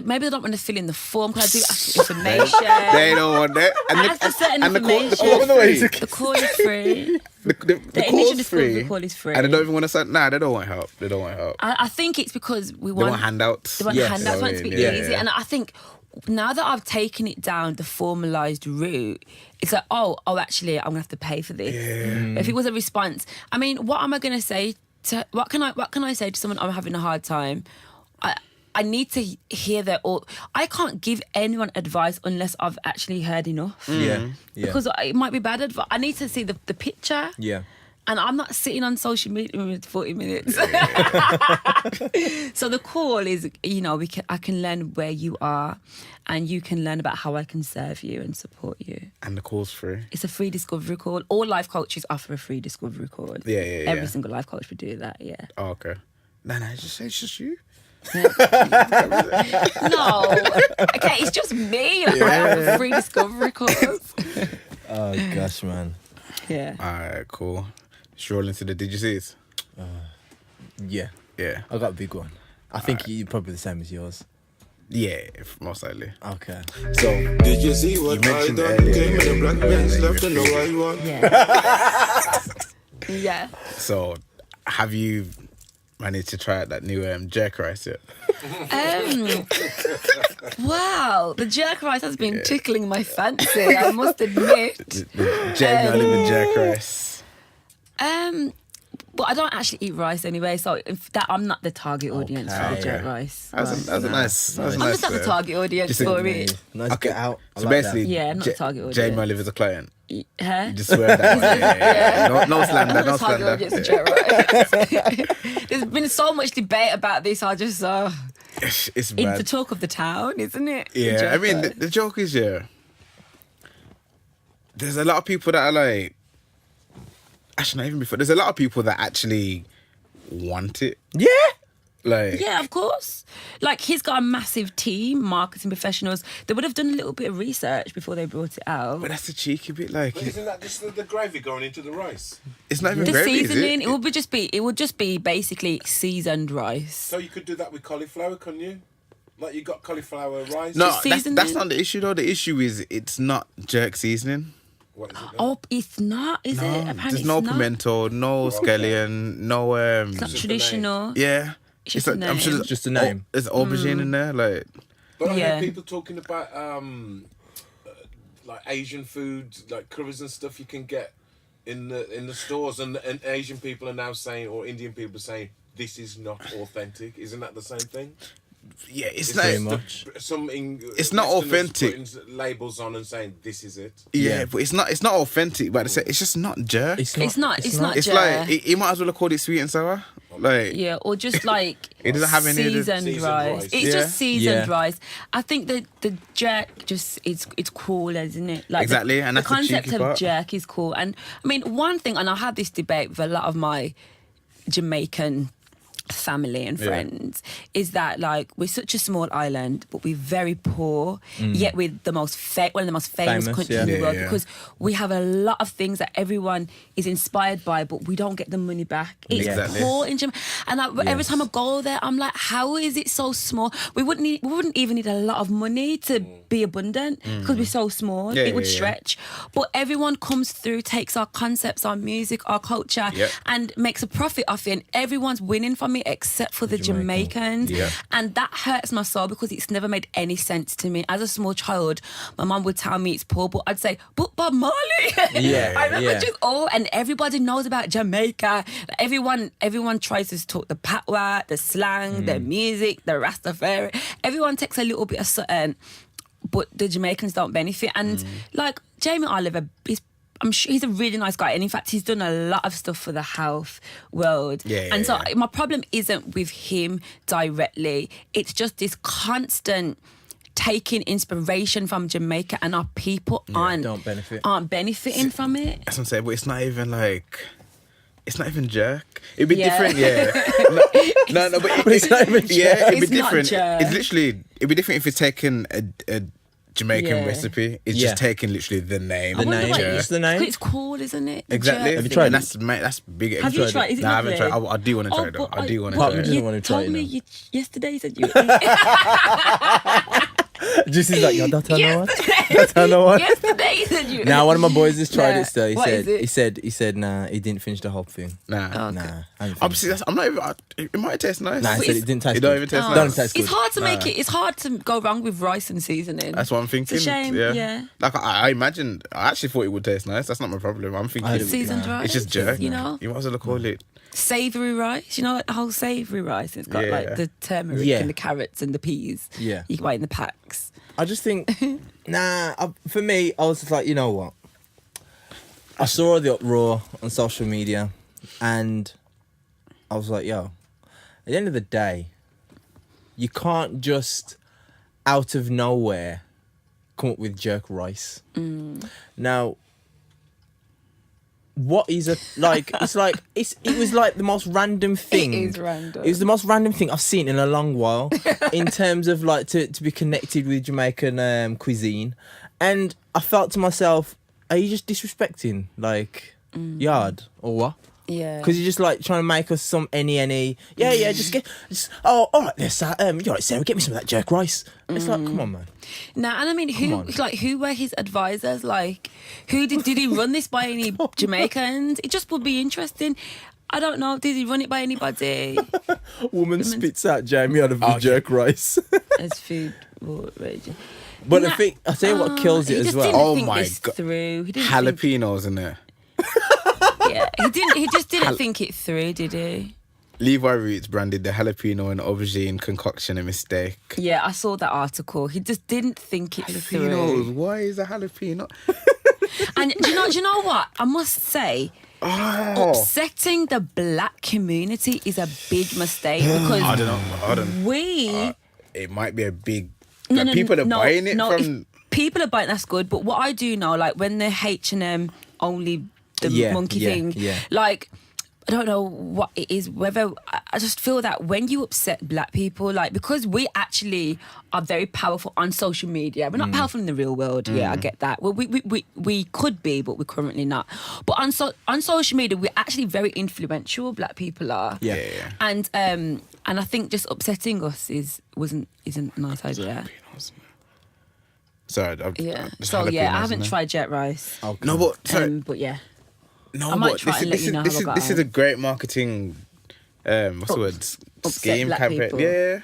Maybe they don't want to fill in the form because I do ask for information. They don't want that. I ask for certain and the information. call's free. The call is free. The The initial call's discovery free. call is free. And they don't even want to say, nah, they don't want help. They don't want help. I think it's because we They want want handouts. They want Yes. handouts. You know Want it what to I be mean? easy. Yeah. And I think now that I've taken it down the formalised route, it's like, oh, actually, I'm gonna have to pay for this. If it was a response, I mean, what am I gonna say to? What can I say to someone? I'm having a hard time. I need to hear their all. I can't give anyone advice unless I've actually heard enough. Yeah. Yeah. Because it might be bad advice. I need to see the picture. Yeah. And I'm not sitting on social media for 40 minutes. So the call is, I can learn where you are, and you can learn about how I can serve you and support you. And the call's free. It's a free discovery call. All life coaches offer a free discovery call. Yeah. Every single life coach would do that, yeah. Oh, okay. No, it's just you. No. Okay, it's just me. Like, I have a free discovery calls. Oh gosh, man. Yeah. All right, cool. Stroll into the DGCs. Yeah. Yeah. I got a big one. I think you're probably the same as yours. Yeah, most likely. Okay. So, Did you see what You I mentioned done? earlier, Came in the black yeah, Benz, yeah, left in the white one. Yeah. Yeah. so have you managed to try out that new jerk rice yet? Wow, the jerk rice has been tickling my fancy, I must admit. The Jamie Oliver jerk rice. But I don't actually eat rice anyway, so I'm not the target audience for the Okay. jerk rice. That was a nice. I'm just not the target audience Just a- for it. Nice Okay. get out. I So like basically, Yeah, not the target audience. Jamie Oliver's a client. Huh? You just swear that. Yeah. No slander, I'm no the target slander. audience for jerk rice. There's been so much debate about this, I just It's it's bad. the talk of the town, isn't it? The Yeah, jerk I mean, rice. the joke is, there's a lot of people that are like, actually, not even before, there's a lot of people that actually want it. Yeah. Like, Yeah, of course. Like, he's got a massive team, marketing professionals. They would have done a little bit of research before they brought it out. but that's the cheeky bit. Like, But isn't that just the gravy going into the rice? it's not even The gravy, is seasoning, it? it would just be basically seasoned rice. So you could do that with cauliflower, couldn't you? Like you got cauliflower rice. No, Just that's seasoning. not the issue though. The issue is it's not jerk seasoning. What is it? Then? Oh, it's not, is it? Apparently There's no it's not. pimento, no scallion, no It's not just a traditional. yeah. It's just a I'm sure name. there's Just a name. There's aubergine in there, like But I Yeah. hear people talking about like Asian food, like curries and stuff you can get in the stores, and Asian people are now saying, or Indian people are saying, this is not authentic. Isn't that the same thing? yeah, it's It's like very just much. It's not Westerners authentic. putting labels on and saying this is it. yeah, but it's not authentic. But it's just not jerk. It's not It's jerk. like you might as well have called it sweet and sour. Like Yeah, or just like It doesn't have any of the- seasoned Seasoned rice. rice. It's Yeah. just seasoned Yeah. rice. I think the jerk just it's cool, isn't it? Like Exactly, and the that's the concept cheeky of part. jerk is cool. And I mean, one thing, and I had this debate with a lot of my Jamaican family and friends is that like we're such a small island, but we're very poor. Yet we're the most one of the most famous countries in the world because we have a lot of things that everyone is inspired by, but we don't get the money back. It's poor in Jamaica, and every time I go there, I'm like, how is it so small? We wouldn't even need a lot of money to be abundant because we're so small. It would stretch, but everyone comes through, takes our concepts, our music, our culture, and makes a profit off it, and everyone's winning from it except for the Jamaicans. And that hurts my soul because it's never made any sense to me. As a small child, my mum would tell me it's poor, but I'd say, but Bob Marley. I remember just and everybody knows about Jamaica. Everyone tries to talk the patois, the slang, the music, the Rastafari. Everyone takes a little bit of something, but the Jamaicans don't benefit. And like Jamie Oliver, I'm sure he's a really nice guy, and in fact he's done a lot of stuff for the health world. So my problem isn't with him directly, it's just this constant taking inspiration from Jamaica, and our people aren't benefiting from it. That's what I'm saying, but it's not even jerk. It'd be different, no, but it's not even jerk. It'd be different. It's literally, it'd be different if it's taken a Jamaican recipe. It's just taking literally the name. Just the name. It's cool, isn't it? Exactly. Have you tried it? That's big. Have you tried it? Is it No, I haven't lovely? tried. I do want to try it though. I do want to try it. You want to try told it me yesterday you said you Juice is like, yo, that's another one. Yesterday you said you Now one of my boys has tried it still. What is it? He said nah, he didn't finish the whole thing. Nah. Obviously, I'm not even. It might taste nice. Nah, he said it didn't taste It good. don't even taste nice. Don't taste good. It's hard to make it. It's hard to go wrong with rice and seasoning. That's what I'm thinking. It's a shame. Yeah. Like I imagined. I actually thought it would taste nice. That's not my problem. I'm thinking Seasoned rice. it's just jerk. You know, You might as well call it. savoury rice. You know, like the whole savoury rice. It's got like the turmeric and the carrots and the peas. Yeah. You can buy in the packs. I just think, for me, I was just like, you know what? I saw the uproar on social media and I was like, yo, at the end of the day, you can't just out of nowhere come up with jerk rice. Now, what is it's like it was like the most random thing. It is random. It was the most random thing I've seen in a long while in terms of like to be connected with Jamaican cuisine, and I felt to myself, are you just disrespecting like yard or what? Yeah. Because you're just like trying to make us some any. Yeah, just all right, this you're right, Sarah, get me some of that jerk rice. It's like, come on, man. No, and I mean, who were his advisors? Like, who did he run this by any Jamaicans? It just would be interesting. I don't know. Did he run it by anybody? Woman spits out Jamie out of the jerk rice. As food raging. But the thing, I'll tell you what kills it as well. Oh my God. He didn't Jalapenos in there. He just didn't think it through, did he? Levi Roots branded the jalapeno and aubergine concoction a mistake. Yeah, I saw that article. He just didn't think it Jalapenos. through. Why is a jalapeno? And do you know what? I must say, upsetting the black community is a big mistake because I don't know. It might be a big. People are buying it from. People are buying. That's good. But what I do know, like when the H&M only the monkey thing, like. I don't know what it is, whether I just feel that when you upset black people, like, because we actually are very powerful on social media. We're not powerful in the real world. Yeah, I get that. Well, we could be, but we're currently not. But on social media, we're actually very influential. Black people are. Yeah. And I think just upsetting us isn't a nice idea. Sorry. I haven't tried jet rice. Okay. No, but sorry. But yeah. No, I might but try and let you know how I got this is a great marketing what's the word? Scheme black campaign. people. Yeah.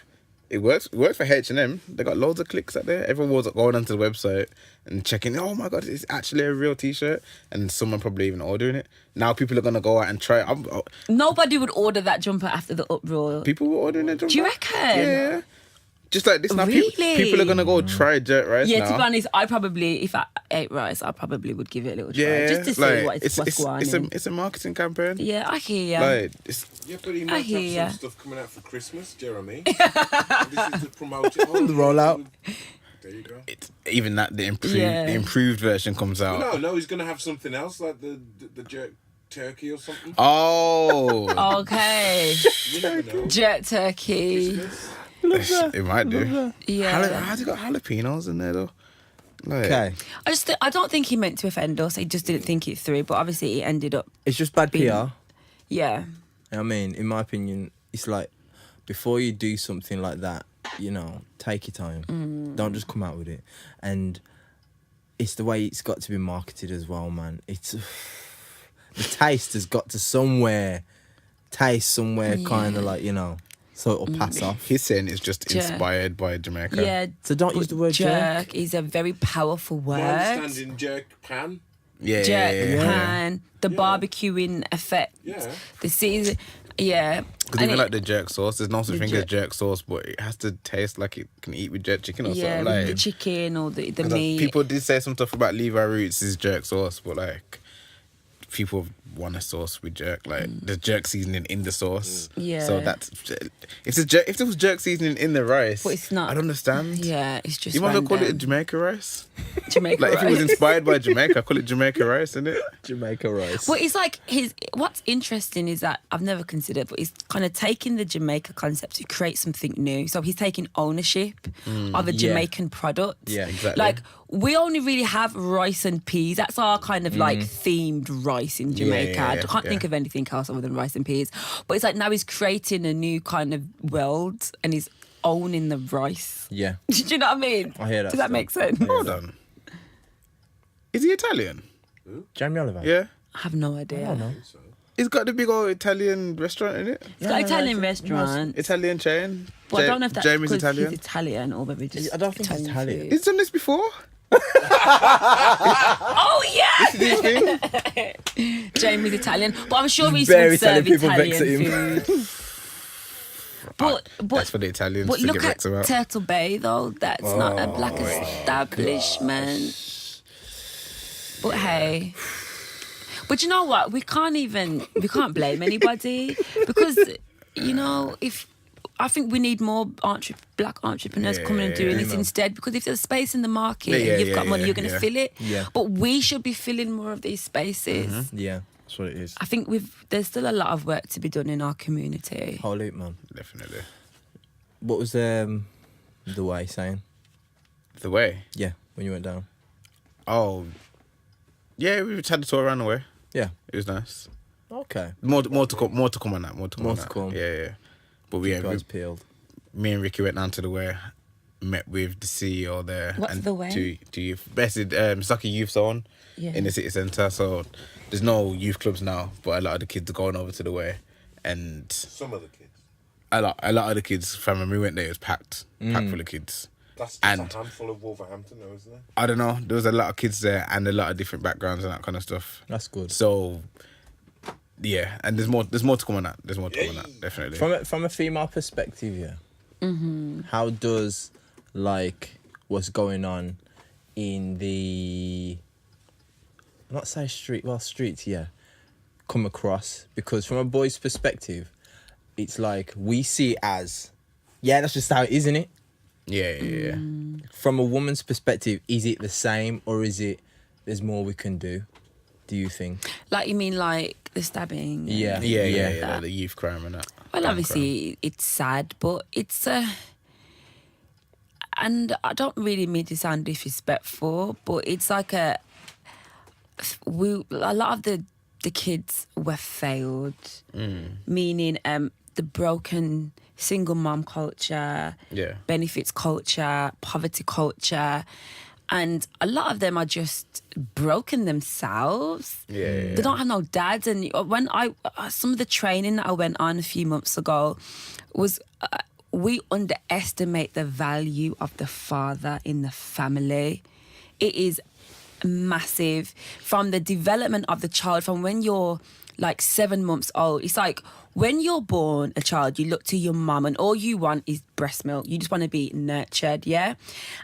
It works for H&M. They got loads of clicks out there. Everyone was going onto the website and checking, oh my God, it's actually a real t-shirt, and someone probably even ordering it. Now people are gonna go out and try it. Nobody would order that jumper after the uproar. People were ordering a jumper. Do you reckon? Yeah. Just like this now, Really? people are gonna go try jerk rice now. Yeah, to be honest, I probably, if I ate rice, I probably would give it a little try. Yeah, Just to see like, what's going on. it's a marketing campaign. Yeah, I hear you. Like, Yeah, but he I might hear have ya. some stuff coming out for Christmas, Jeremy. This is to promote it. The rollout. There you go. even that the Yeah. improved version comes out. No, he's going to have something else like the jerk turkey or something. Oh, Okay. You never know. Jerk turkey. Christmas. it might do. Yeah. How's it got jalapenos in there though? Like, Okay. I don't think he meant to offend us. He just didn't think it through. But obviously, it ended up. It's just bad PR. Yeah. I mean, in my opinion, it's like before you do something like that, you know, take your time. Don't just come out with it. And it's the way it's got to be marketed as well, man. It's the taste has got to taste somewhere kind of like, you know, so it'll pass off. he's saying it's just Jerk. inspired by Jamaica. Yeah. So don't use the word jerk. Is a very powerful My word. understanding, jerk pan. Yeah, Jerk yeah. pan, the barbecuing effect, Yeah. the season. Yeah. Because And even it- like the jerk sauce, there's no such The thing as jerk- jerk sauce, but it has to taste like it can eat with jerk chicken or yeah, something. with Like, the chicken or the 'cause, meat. people did say some stuff about Levi Roots is jerk sauce, but like people want a sauce with jerk, like the jerk seasoning in the sauce. Yeah. So that's if there was jerk seasoning in the rice, But it's not. I'd understand. Yeah, it's just. You might as well call it random. Jamaica rice. Jamaica Like if it was rice. inspired by Jamaica, call it Jamaica rice, isn't it? Jamaica rice. Well, it's like what's interesting is that I've never considered, but he's kind of taking the Jamaica concept to create something new. So he's taking ownership of a Jamaican product. Yeah, exactly. Like we only really have rice and peas. That's our kind of like themed rice in Jamaica. yeah, I can't think of anything else other than rice and peas. But it's like now he's creating a new kind of world and he's owning the rice. Yeah. Do you know what I mean? I hear that Does that stuff. make sense? Hold on. Is he Italian? Jamie Oliver. Yeah. I have no idea. know. He's got the big old Italian restaurant in it. It's got Italian restaurant. Italian chain. But I don't know if that's Jamie's because Italian. he's Italian or maybe just I don't think he's Italian. food. He's done this before. Oh yeah, This is his thing. Jamie's Italian, but I'm sure he's Very would serve Italian people vex at Italian food. But That's for the Italians but to look get at vexed about. Turtle Bay though. That's not a black establishment. But hey. But you know what? We can't blame anybody because, you know, I think we need more black entrepreneurs coming and doing this instead because if there's space in the market and you've got money, you're going to fill it. Yeah. But we should be filling more of these spaces. Yeah, that's what it is. I think there's still a lot of work to be done in our community. Whole loop, man. Definitely. What was the way saying? The way. Yeah, when you went down. Oh. Yeah, we just had the tour around the way. Yeah. It was nice. Okay. More to come on that. More to More come. to on come. that. Yeah. But Guys peeled. me and Ricky went down to the way, met with the CEO there. What's and the way? To youth. Basically, it's like a youth zone in the city centre. So there's no youth clubs now, but a lot of the kids are going over to the way. And Some of the kids. a lot of the kids, from when we went there, it was packed full of kids. That's just And- a handful of Wolverhampton, though, isn't it? I don't know. There was a lot of kids there and a lot of different backgrounds and that kind of stuff. That's good. So, yeah, and there's more to come on that. There's more to come on that, definitely. From a female perspective, yeah. How does like what's going on in the not say streets, yeah, come across? Because from a boy's perspective, it's like we see it as that's just how it is, isn't it? Yeah. From a woman's perspective, is it the same or is it there's more we can do? Do you think? Like you mean like the stabbing? Yeah. Yeah, the youth crime and that. Well, Gun obviously it's sad, but it's and I don't really mean to sound disrespectful, but it's like a lot of the kids were failed, meaning the broken single mom culture, benefits culture, poverty culture, and a lot of them are just broken themselves. They don't have no dads. And when some of the training that I went on a few months ago was we underestimate the value of the father in the family. It is massive from the development of the child, from when you're like 7 months old. It's like when you're born a child, you look to your mum and all you want is breast milk. You just want to be nurtured, yeah?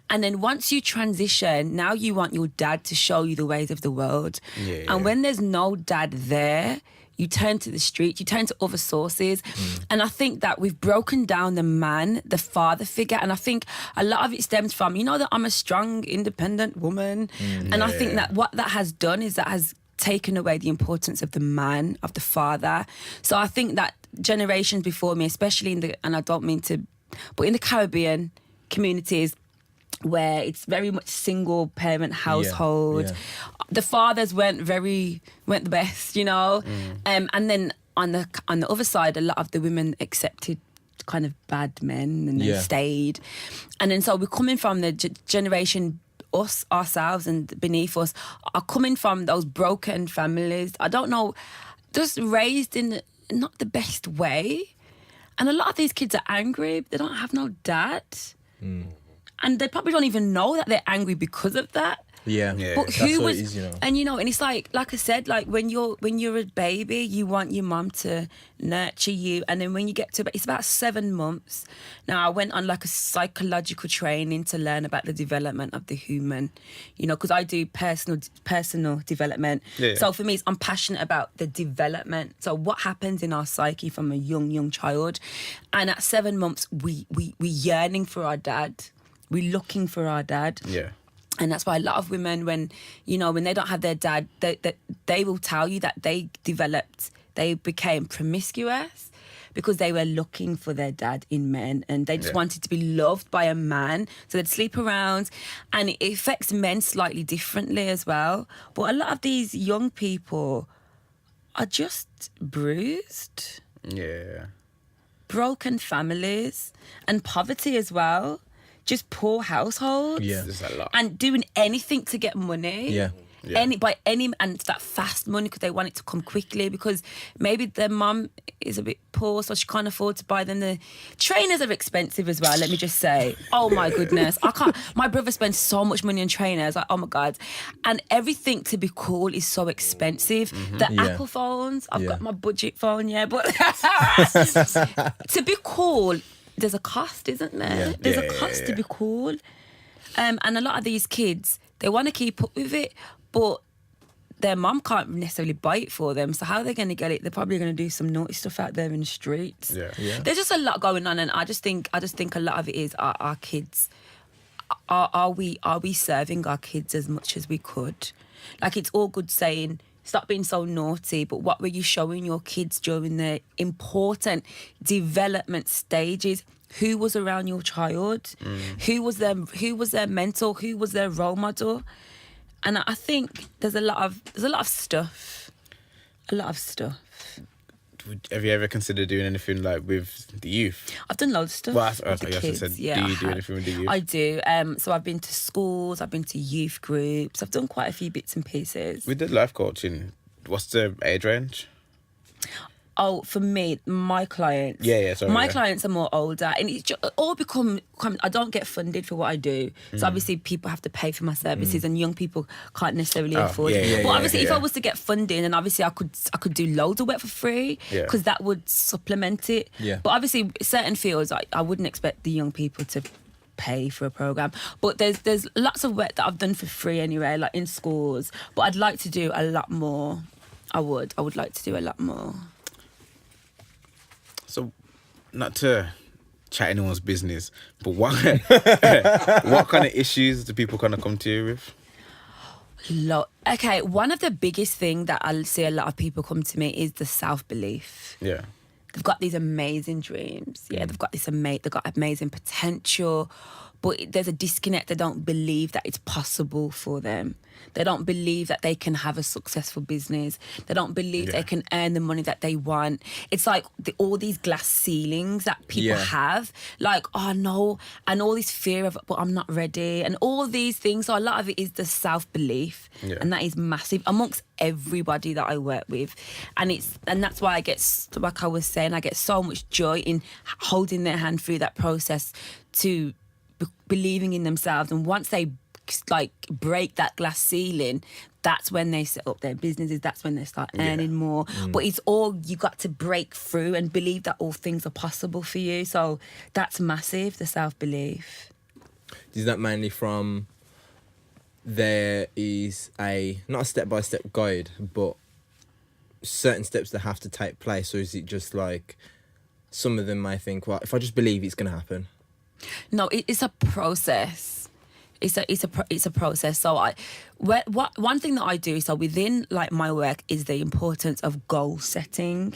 And then once you transition, now you want your dad to show you the ways of the world. And when there's no dad there, you turn to the street, you turn to other sources. And I think that we've broken down the man, the father figure. And I think a lot of it stems from, that I'm a strong, independent woman. And I think that what that has done is that has taken away the importance of the man, of the father. So I think that generations before me, especially and I don't mean to, but in the Caribbean communities where it's very much single parent household, yeah. the fathers weren't the best, you know. And then on the other side, a lot of the women accepted kind of bad men and then stayed. And then so we're coming from the generation, us, ourselves and beneath us are coming from those broken families. I don't know, just raised in not the best way. And a lot of these kids are angry. They don't have no dad. And they probably don't even know that they're angry because of that. Yeah. But That's who what was, it is, you know. and and it's like I said, like when you're a baby, you want your mum to nurture you, and then when you get to, it's about 7 months. Now I went on like a psychological training to learn about the development of the human, you know, because I do personal development. Yeah. So for me, I'm passionate about the development. So what happens in our psyche from a young child, and at 7 months, we yearning for our dad, we looking for our dad. Yeah. And that's why a lot of women, when they don't have their dad, they will tell you that they became promiscuous because they were looking for their dad in men, and they just wanted to be loved by a man. So they'd sleep around, and it affects men slightly differently as well. But a lot of these young people are just bruised, broken families, and poverty as well. Just poor households. Yeah. There's a lot. And doing anything to get money. Yeah. And it's that fast money because they want it to come quickly, because maybe their mum is a bit poor, so she can't afford to buy them. The trainers are expensive as well, let me just say. Oh my goodness. I can't, my brother spends so much money on trainers, like, oh my God. And everything to be cool is so expensive. The Apple phones, I've got my budget phone, but to be cool, there's a cost, isn't there? Yeah. There's a cost to be cool. And a lot of these kids, they want to keep up with it, but their mum can't necessarily buy it for them. So how are they going to get it? They're probably going to do some naughty stuff out there in the streets. Yeah. There's just a lot going on, and I just think a lot of it is our kids. Are we serving our kids as much as we could? Like, it's all good saying, stop being so naughty, but what were you showing your kids during their important development stages? Who was around your child? Who was their mentor? Who was their role model? And I think there's a lot of stuff. A lot of stuff. Have you ever considered doing anything like with the youth? I've done loads of stuff. Well, with the kids. said, Yeah, do you I do have. anything with the youth? I do. So I've been to schools, I've been to youth groups, I've done quite a few bits and pieces. With the life coaching, what's the age range? Oh, for me, my clients. My clients are more older, and it's all become. I don't get funded for what I do, so obviously people have to pay for my services, and young people can't necessarily afford it. But obviously, if I was to get funding, then obviously I could do loads of work for free, because that would supplement it. Yeah. But obviously, certain fields, I wouldn't expect the young people to pay for a program. But there's lots of work that I've done for free anyway, like in schools. But I'd like to do a lot more. I would like to do a lot more. So, not to chat anyone's business, but what kind of issues do people kind of come to you with? Okay, one of the biggest thing that I see a lot of people come to me is the self-belief. Yeah. They've got these amazing dreams. Yeah, they've got amazing potential, but there's a disconnect. They don't believe that it's possible for them. They don't believe that they can have a successful business. They don't believe they can earn the money that they want. It's like all these glass ceilings that people have. Like, oh no, and all this fear of, but I'm not ready, and all these things. So a lot of it is the self-belief, and that is massive amongst everybody that I work with. And that's why I get, like I was saying, I get so much joy in holding their hand through that process to believing in themselves. And once they break that glass ceiling, that's when they set up their businesses, that's when they start earning more. But it's all, you got to break through and believe that all things are possible for you. So that's massive, the self-belief. Is that mainly from, there is not a step-by-step guide, but certain steps that have to take place? Or is it just like, some of them may think, well, if I just believe it's going to happen? No, it's a process. it's a process. So one thing that I do, so within like my work, is the importance of goal setting.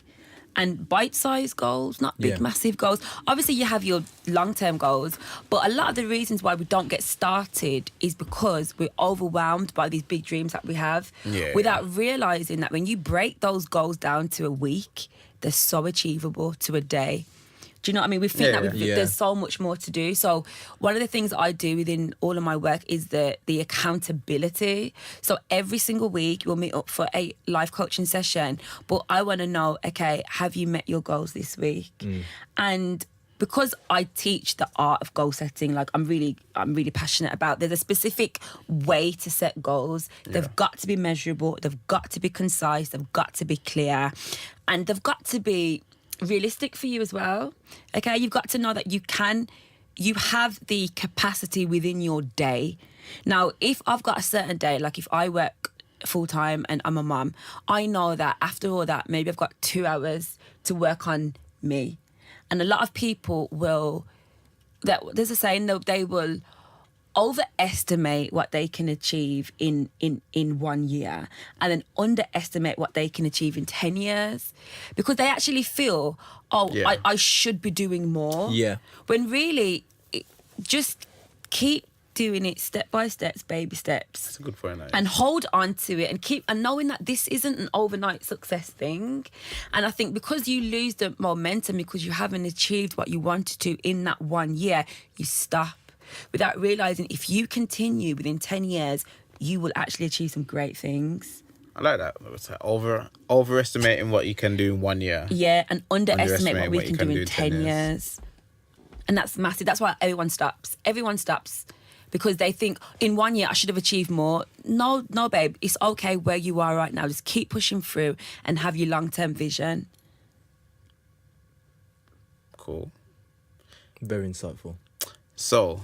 And bite-sized goals, not big, massive goals. Obviously, you have your long-term goals, but a lot of the reasons why we don't get started is because we're overwhelmed by these big dreams that we have, without realising that when you break those goals down to a week, they're so achievable, to a day. Do you know what I mean? We think that there's so much more to do. So one of the things I do within all of my work is the accountability. So every single week we'll meet up for a life coaching session, but I want to know, okay, have you met your goals this week? And because I teach the art of goal setting, like I'm really passionate about, there's a specific way to set goals. They've got to be measurable, they've got to be concise, they've got to be clear, and they've got to be realistic for you as well. Okay, you've got to know that you have the capacity within your day. Now, if I've got a certain day, like if I work full-time and I'm a mum, I know that after all that, maybe I've got 2 hours to work on me. And a lot of people there's a saying, they will overestimate what they can achieve in 1 year, and then underestimate what they can achieve in 10 years, because they actually feel, I should be doing more. Yeah. When really, just keep doing it step by step, baby steps. That's a good point. And hold on to it, and knowing that this isn't an overnight success thing. And I think because you lose the momentum because you haven't achieved what you wanted to in that 1 year, you stop. Without realising, if you continue within 10 years, you will actually achieve some great things. I like that. It's like overestimating what you can do in 1 year. Yeah, and underestimate what we can do in 10 years. And that's massive. That's why everyone stops. Everyone stops because they think, in 1 year, I should have achieved more. No, babe. It's okay where you are right now. Just keep pushing through and have your long-term vision. Cool. Very insightful. So,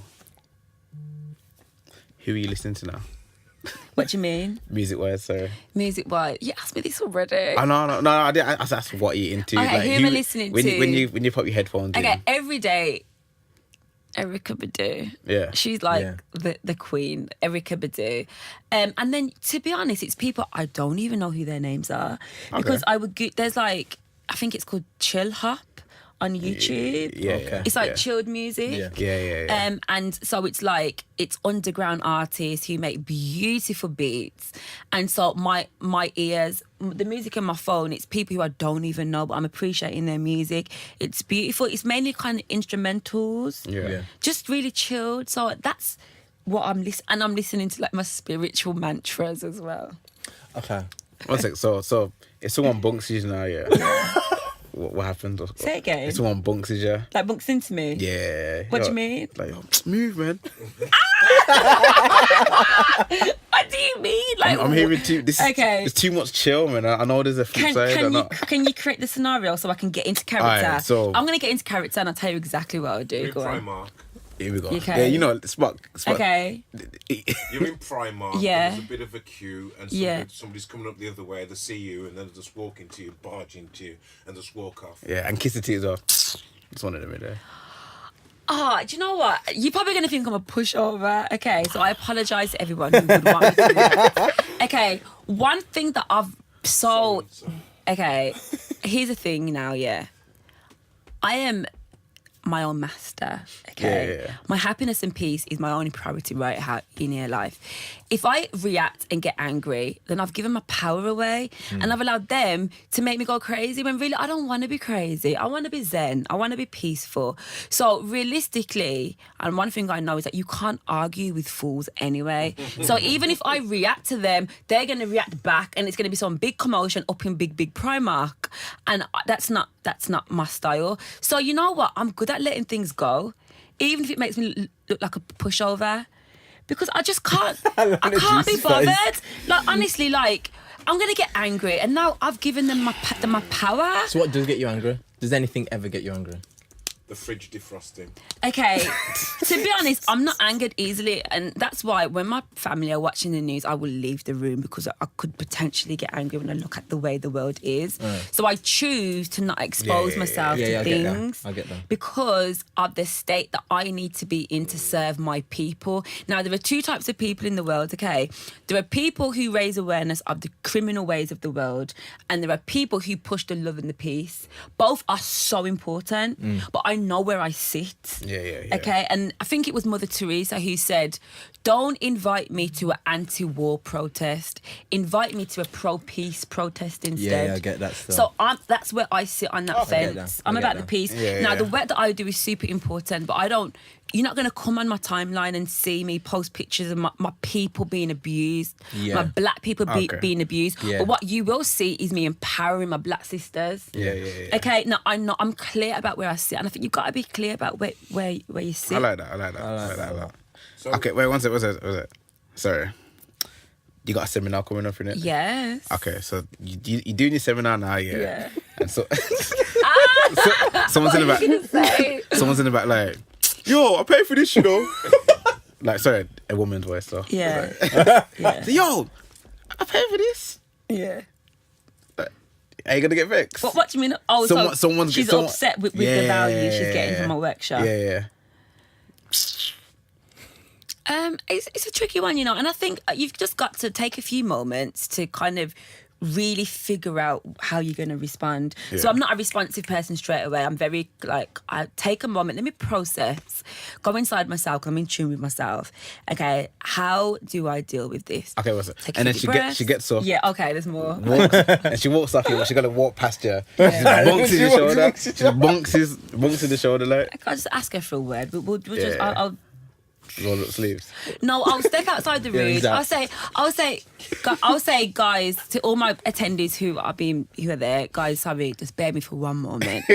who are you listening to now? What do you mean? Music-wise, sorry. Music-wise? You asked me this already. Oh, no, I didn't. I asked what you're into. Okay, like, who am I listening to? When you put your headphones in. Okay, every day, Erykah Badu. Yeah. She's like the queen, Erykah Badu. And then, to be honest, it's people I don't even know who their names are. Because there's like, I think it's called Chill Hop on YouTube. Yeah. It's like chilled music. Yeah. And so it's like, it's underground artists who make beautiful beats. And so my ears, the music in my phone, it's people who I don't even know, but I'm appreciating their music. It's beautiful. It's mainly kind of instrumentals. Yeah. Just really chilled. So that's what I'm listening. And I'm listening to like my spiritual mantras as well. Okay. One sec. So if someone bunks you now, what happened? Say it again. If someone bunks you, Like bunks into me? Yeah. What do you mean? Like, move, man. What do you mean? Like, I'm hearing okay. It's too much chill, man. I know there's a flip side. Can you create the scenario so I can get into character? Alright, so I'm going to get into character and I'll tell you exactly what I'll do. Go on. Here we go. Okay. Yeah, you know, Spock. Okay. You're in Primark. Yeah. There's a bit of a queue, and somebody's coming up the other way. They see you, and then they just walk into you, barge into you, and just walk off. Yeah, and kiss the teeth off. It's one of them, there. Do you know what? You're probably going to think I'm a pushover. Okay, so I apologise to everyone who would want me to do that. Okay, one thing that okay, here's the thing now, I am my own master, okay? Yeah. My happiness and peace is my only priority right in your life. If I react and get angry, then I've given my power away and I've allowed them to make me go crazy when really I don't want to be crazy. I want to be zen. I want to be peaceful. So realistically, and one thing I know is that you can't argue with fools anyway. So even if I react to them, they're going to react back and it's going to be some big commotion up in big Primark. And that's not my style. So you know what? I'm good at letting things go, even if it makes me look like a pushover. Because I just can't, I can't be bothered. Like, honestly, like, I'm going to get angry. And now I've given them my power. So what does get you angry? Does anything ever get you angry? the fridge defrosting. Okay, to be honest, I'm not angered easily, and that's why when my family are watching the news, I will leave the room because I could potentially get angry when I look at the way the world is. So I choose to not expose myself to I get that. things I get that. because of the state that I need to be in to serve my people. Now, there are two types of people in the world, okay? There are people who raise awareness of the criminal ways of the world, and there are people who push the love and the peace. Both are so important, but I know where I sit. Yeah. Okay, and I think it was Mother Teresa who said, don't invite me to an anti-war protest. Invite me to a pro-peace protest instead. Yeah, I get that stuff. So that's where I sit on that get fence. that. I'm I get about that. the peace. Yeah, Now, yeah. the work that I do is super important, but you're not going to come on my timeline and see me post pictures of my people being abused, Yeah. my black people Okay. being abused. Yeah. But what you will see is me empowering my black sisters. Yeah. Okay, now I'm clear about where I sit, and I think you've got to be clear about where you sit. I like that. I like that a lot. So, Okay, wait, one sec. Was it? Sorry. You got a seminar coming up in it? Yes. Okay, so you doing your seminar now, yeah? Yeah. And so, someone's in the back. Say. Someone's in the back like, yo, I paid for this, you know. Like, sorry, a woman's voice though. Yeah. Like, Yeah. yo, I paid for this. Yeah. Are you gonna get vexed? What do you mean? Oh, she's upset with the value she's getting from my workshop. Yeah. It's a tricky one, you know, and I think you've just got to take a few moments to kind of really figure out how you're going to respond. Yeah. So I'm not a responsive person straight away. I'm very, I take a moment, let me process, go inside myself, 'cause I'm in tune with myself. Okay, how do I deal with this? Okay, what's it? Take a And then few deep she gets up. Yeah, okay, there's more. Walks, and she walks up here, but she gotta walk past you. She just bonks in the shoulder. She just bonks in the shoulder like. I'll just ask her for a word. We'll just, Yeah. I'll Roll up sleeves. No, I'll step outside the room. exactly. I'll say, guys, to all my attendees who are there, guys, sorry, just bear me for one moment.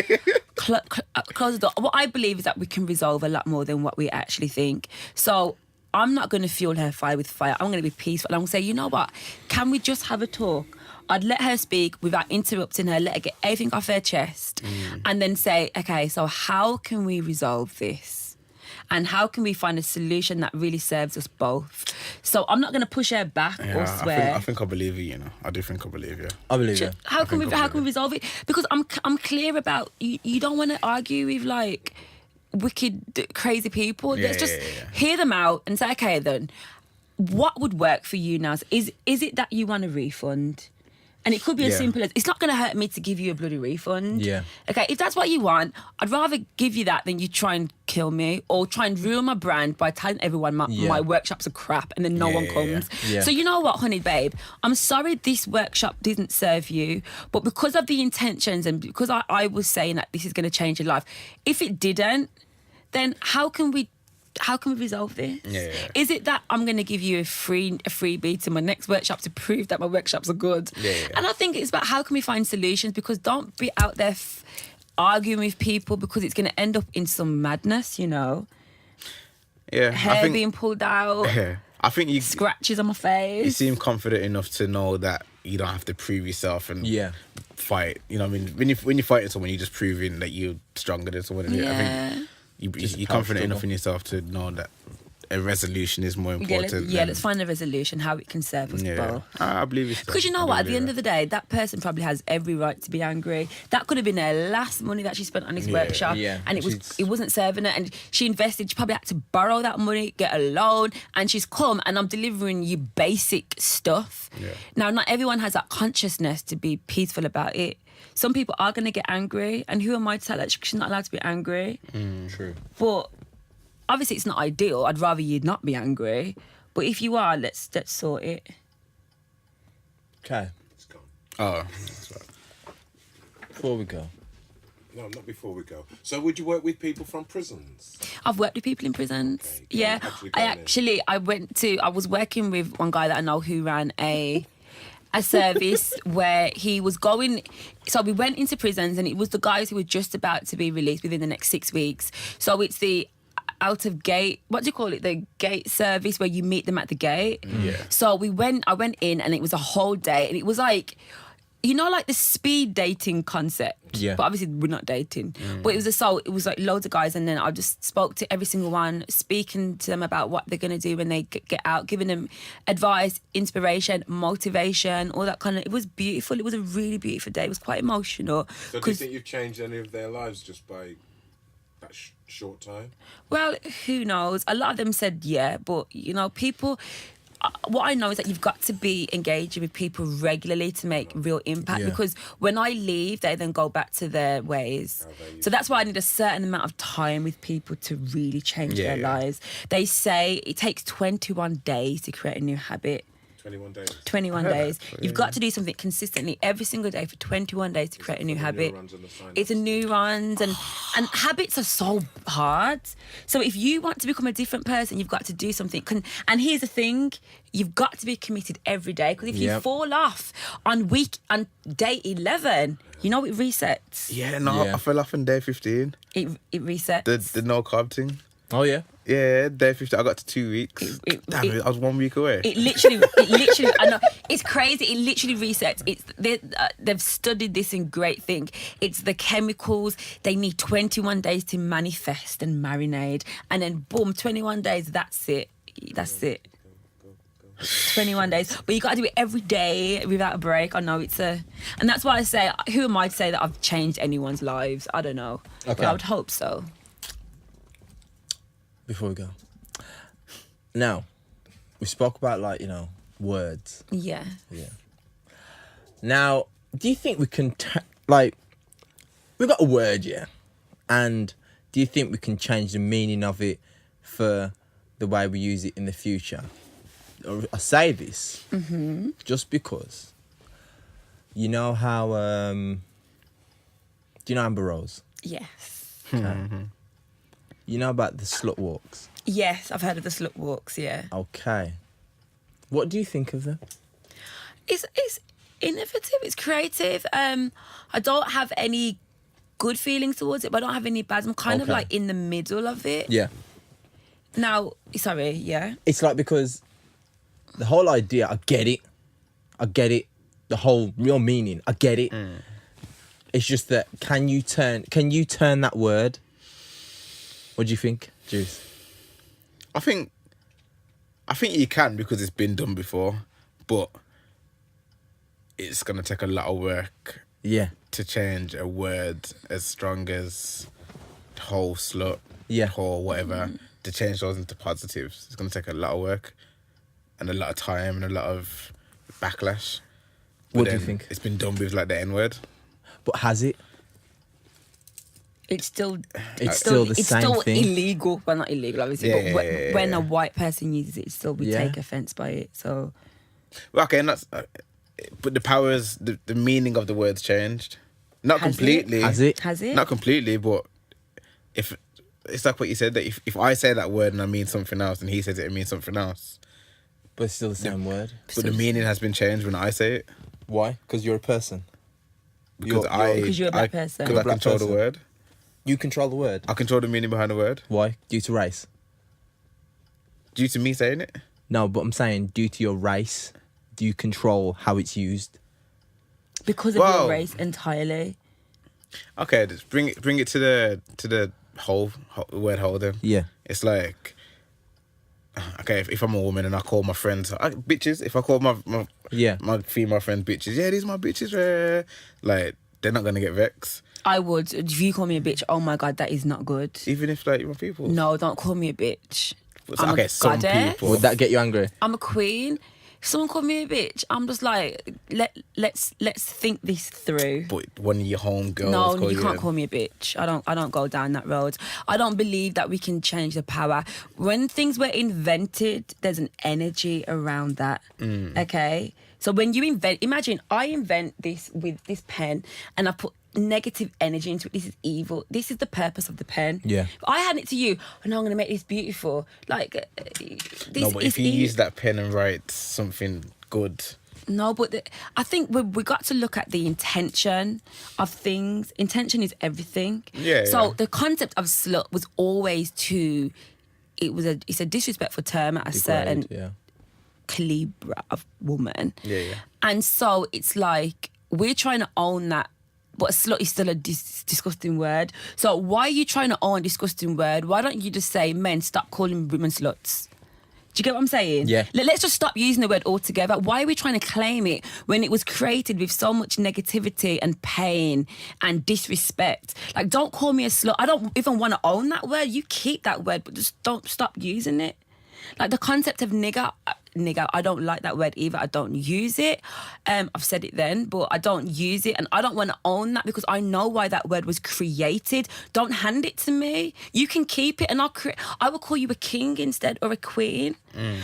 Close the door. What I believe is that we can resolve a lot more than what we actually think. So I'm not going to fuel her fire with fire. I'm going to be peaceful. I'm going to say, you know what? Can we just have a talk? I'd let her speak without interrupting her, let her get everything off her chest, and then say, okay, so how can we resolve this? And how can we find a solution that really serves us both? So I'm not going to push her back or swear. I think I believe you. You know, I do think I believe you. I believe you. How can we resolve it? Because I'm clear about you don't want to argue with like wicked crazy people. Yeah, Let's just yeah. hear them out and say, okay, then what would work for you now? Is it that you want a refund? And it could be as Yeah. simple as, it's not going to hurt me to give you a bloody refund. Yeah. Okay, if that's what you want, I'd rather give you that than you try and kill me or try and ruin my brand by telling everyone my workshops are crap and then no one comes. Yeah. So you know what, honey babe, I'm sorry this workshop didn't serve you, but because of the intentions and because I was saying that this is going to change your life, if it didn't, then how can we resolve this? Yeah. Is it that I'm going to give you a freebie to my next workshop to prove that my workshops are good? Yeah. And I think it's about how can we find solutions, because don't be out there arguing with people because it's going to end up in some madness, you know. Yeah. Hair being pulled out, Yeah. I think you scratches on my face. seem confident enough to know that you don't have to prove yourself and fight. You know what I mean? When you're fighting someone, you're just proving that you're stronger than someone. Yeah. I think you're confident enough in yourself to know that a resolution is more important. Let's find a resolution, how it can serve us both. I believe it's Because you know what, at the end of the day, that person probably has every right to be angry. That could have been her last money that she spent on this workshop, and it wasn't serving her. And she invested. She probably had to borrow that money, get a loan, and she's come and I'm delivering you basic stuff. Yeah. Now, not everyone has that consciousness to be peaceful about it. Some people are going to get angry, and who am I to tell her she's not allowed to be angry? True. But obviously, it's not ideal. I'd rather you not be angry. But if you are, let's sort it. Okay. It's gone. Oh, that's right. Before we go. No, not before we go. So would you work with people from prisons? I've worked with people in prisons. Okay, Yeah, I was working with one guy that I know who ran a service where he was going. So we went into prisons, and it was the guys who were just about to be released within the next 6 weeks. So it's the out of gate, what do you call it? The gate service where you meet them at the gate. Yeah. So I went in, and it was a whole day, and it was like, you know, like the speed dating concept. Yeah. But obviously we're not dating. But it was like loads of guys, and then I just spoke to every single one, speaking to them about what they're gonna do when they get out, giving them advice, inspiration, motivation, all that kind of. It was beautiful. It was a really beautiful day. It was quite emotional. So do you think you've changed any of their lives just by that short time? Well, who knows? A lot of them said yeah, but you know, people. What I know is that you've got to be engaging with people regularly to make real impact. Yeah. Because when I leave, they then go back to their ways. So that's why I need a certain amount of time with people to really change their lives. They say it takes 21 days to create a new habit. 21 days. 21 days. You've got to do something consistently every single day for 21 days to create a new habit. It's a neurons and habits are so hard. So if you want to become a different person, you've got to do something. And here's the thing, you've got to be committed every day, because if you fall off on day 11, you know it resets. Yeah, no, I fell off on day 15. It resets. The no carb thing. Oh yeah. Yeah, day 15. I got to 2 weeks. Damn it, I was 1 week away. It literally, I know, it's crazy. It literally resets. They've studied this in great thing. It's the chemicals. They need 21 days to manifest and marinate. And then boom, 21 days, that's it. 21 days. But you got to do it every day without a break. I know and that's why I say, who am I to say that I've changed anyone's lives? I don't know. Okay. But I would hope so. Before we go, now we spoke about, like, you know, words. Yeah. Now, do you think we can we've got a word, and do you think we can change the meaning of it for the way we use it in the future? I say this just because, you know how do you know Amber Rose? Yes. You know about the slut walks? Yes, I've heard of the slut walks, yeah. Okay. What do you think of them? It's innovative, it's creative. I don't have any good feelings towards it, but I don't have any bad. I'm kind of like in the middle of it. Yeah. Now, sorry, yeah. It's like, because the whole idea, I get it. The whole real meaning, I get it. It's just that, can you turn that word? What do you think, Juice? I think you can, because it's been done before, but it's gonna take a lot of work. Yeah. To change a word as strong as whole slut, whole whatever, to change those into positives. It's gonna take a lot of work and a lot of time and a lot of backlash. What do you think? It's been done with, like, the N-word. But has it? It's still the same it's still thing. illegal. Well, not illegal, obviously, but when a white person uses it, still we take offence by it. So, well, okay, and that's but the powers, the meaning of the words changed. Not completely. Has it? Not completely, but if it's like what you said, that if I say that word and I mean something else, and he says it means something else, But it's still the same word. but the meaning has been changed when I say it. Why? Because you're a person. Because Because you're a black person. Because You're I a black control person. the word. You control the word. I control the meaning behind the word. Why? Due to race. Due to me saying it. No, but I'm saying, due to your race, do you control how it's used? because of your race entirely. Okay, just bring it to the whole word holder. Yeah. It's like, okay, if I'm a woman and I call my friends bitches, if I call my female friends bitches, yeah, these are my bitches, like, they're not gonna get vexed. I would. If you call me a bitch, oh my God, that is not good. Even if, like, my people. No, don't call me a bitch. I'm Okay, a some goddess. people. Would that get you angry? I'm a queen. If someone called me a bitch, I'm just like, let's think this through. But one of your homegirls. No, you can't call me a bitch. I don't go down that road. I don't believe that we can change the power. When things were invented, there's an energy around that. Okay? So when you imagine I invent this with this pen and I put negative energy into it. This is evil. This is the purpose of the pen. Yeah. If I hand it to you, and I'm going to make this beautiful. Like, this No, but if you use that pen and write something good. No, but I think we got to look at the intention of things. Intention is everything. Yeah. So the concept of slut was always it's a disrespectful term at a certain calibre of woman. Yeah. And so it's like, we're trying to own that. But slut is still a disgusting word. So why are you trying to own a disgusting word? Why don't you just say, men, stop calling women sluts? Do you get what I'm saying? Yeah. Let's just stop using the word altogether. Why are we trying to claim it when it was created with so much negativity and pain and disrespect? Like, don't call me a slut. I don't even want to own that word. You keep that word, but just don't stop using it. Like the concept of nigger, I don't like that word either. I don't use it. I've said it then, but I don't use it. And I don't want to own that because I know why that word was created. Don't hand it to me. You can keep it and I will call you a king instead or a queen.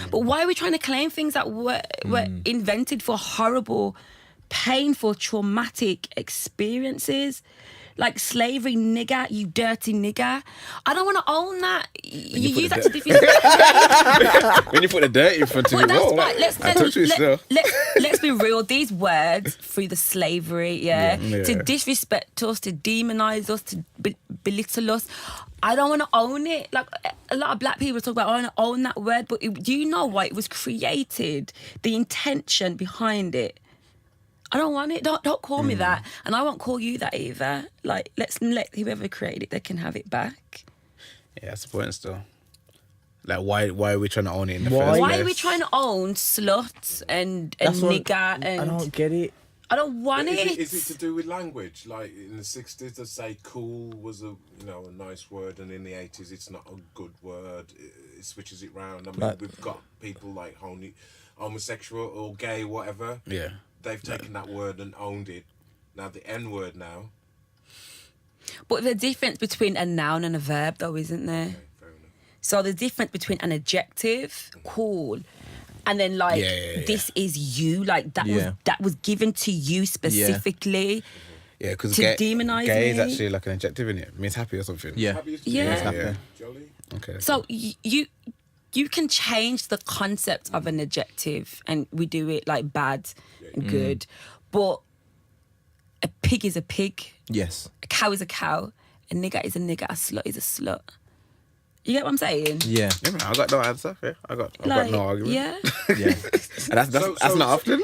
But why are we trying to claim things that were invented for horrible, painful, traumatic experiences? Like slavery, nigger, you dirty nigger. I don't want to own that. You use that to disrespect. When you put the dirt in front of Well, me, that's whoa, right. Let's be real. These words through the slavery, to disrespect us, to demonize us, to belittle us. I don't want to own it. Like a lot of black people talk about, I want to own that word, but do you know why it was created? The intention behind it. I don't want it. Don't call me that, and I won't call you that either. Like, let whoever created it, they can have it back. Yeah, that's the point still. Like, why are we trying to own it in the Why? first Why place? are we trying to own slut and nigger? And I don't get it. I don't want it. Is it to do with language? Like in the 60s, they say cool was a nice word, and in the 80s, it's not a good word. It switches it round. I mean, we've got people like homosexual or gay, whatever. Yeah. They've taken that word and owned it. Now the N word now. But the difference between a noun and a verb, though, isn't there? Okay, fair enough. So the difference between an adjective, cool, and then like this is you, like that was given to you specifically. Yeah, because to demonise gay is me. actually like an adjective, isn't it? It means happy or something. Yeah. Happy is Yeah. Jolly. Okay. So you can change the concept of an adjective, and we do it like bad and good, but a pig is a pig, Yes. a cow is a cow, a nigger is a nigger, a slut is a slut. You get what I'm saying? Yeah. Yeah, man, I got no answer. Yeah, I got no argument. Yeah. Yeah. And that's not often.